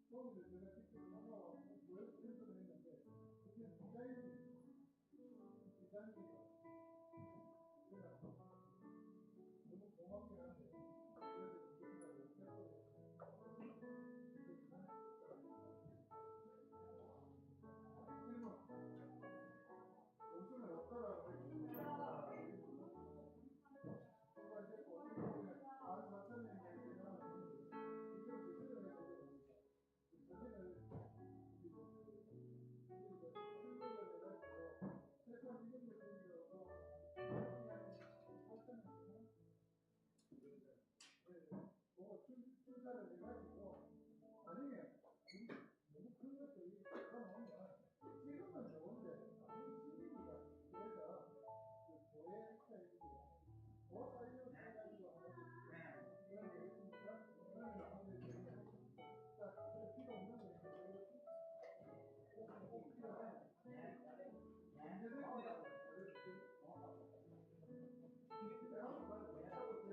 거기서 제가 직접 넘어와서 왜 센터를 했는데 그게 디자인이에요. 그냥 너무 고맙긴 한데 그래도 지금까지 센터를 질문 용돈을 없다라고 했으니까 제가 이제 어떻게 보면 14,000원이 되면 이걸 조절을 해야 됩니다. 조절을 그리고 우리가 출력을 해가지고 최소 이런 것들이라도 시간에 8,000원 뭐 출자를 해가지고 아니면 너무 큰 것들이 들어놓으면 찍으면 좋은데 아무리 찍으니까 그래서 그 교회 스타일이에요. 뭐 사이언스 해가지고 하는 그런 되겠습니까? 그런 방법이 자, 그 필요 없는 거 있는데 꼭 필요해. 언제든지 내가 한번 가서 찾아도 돼.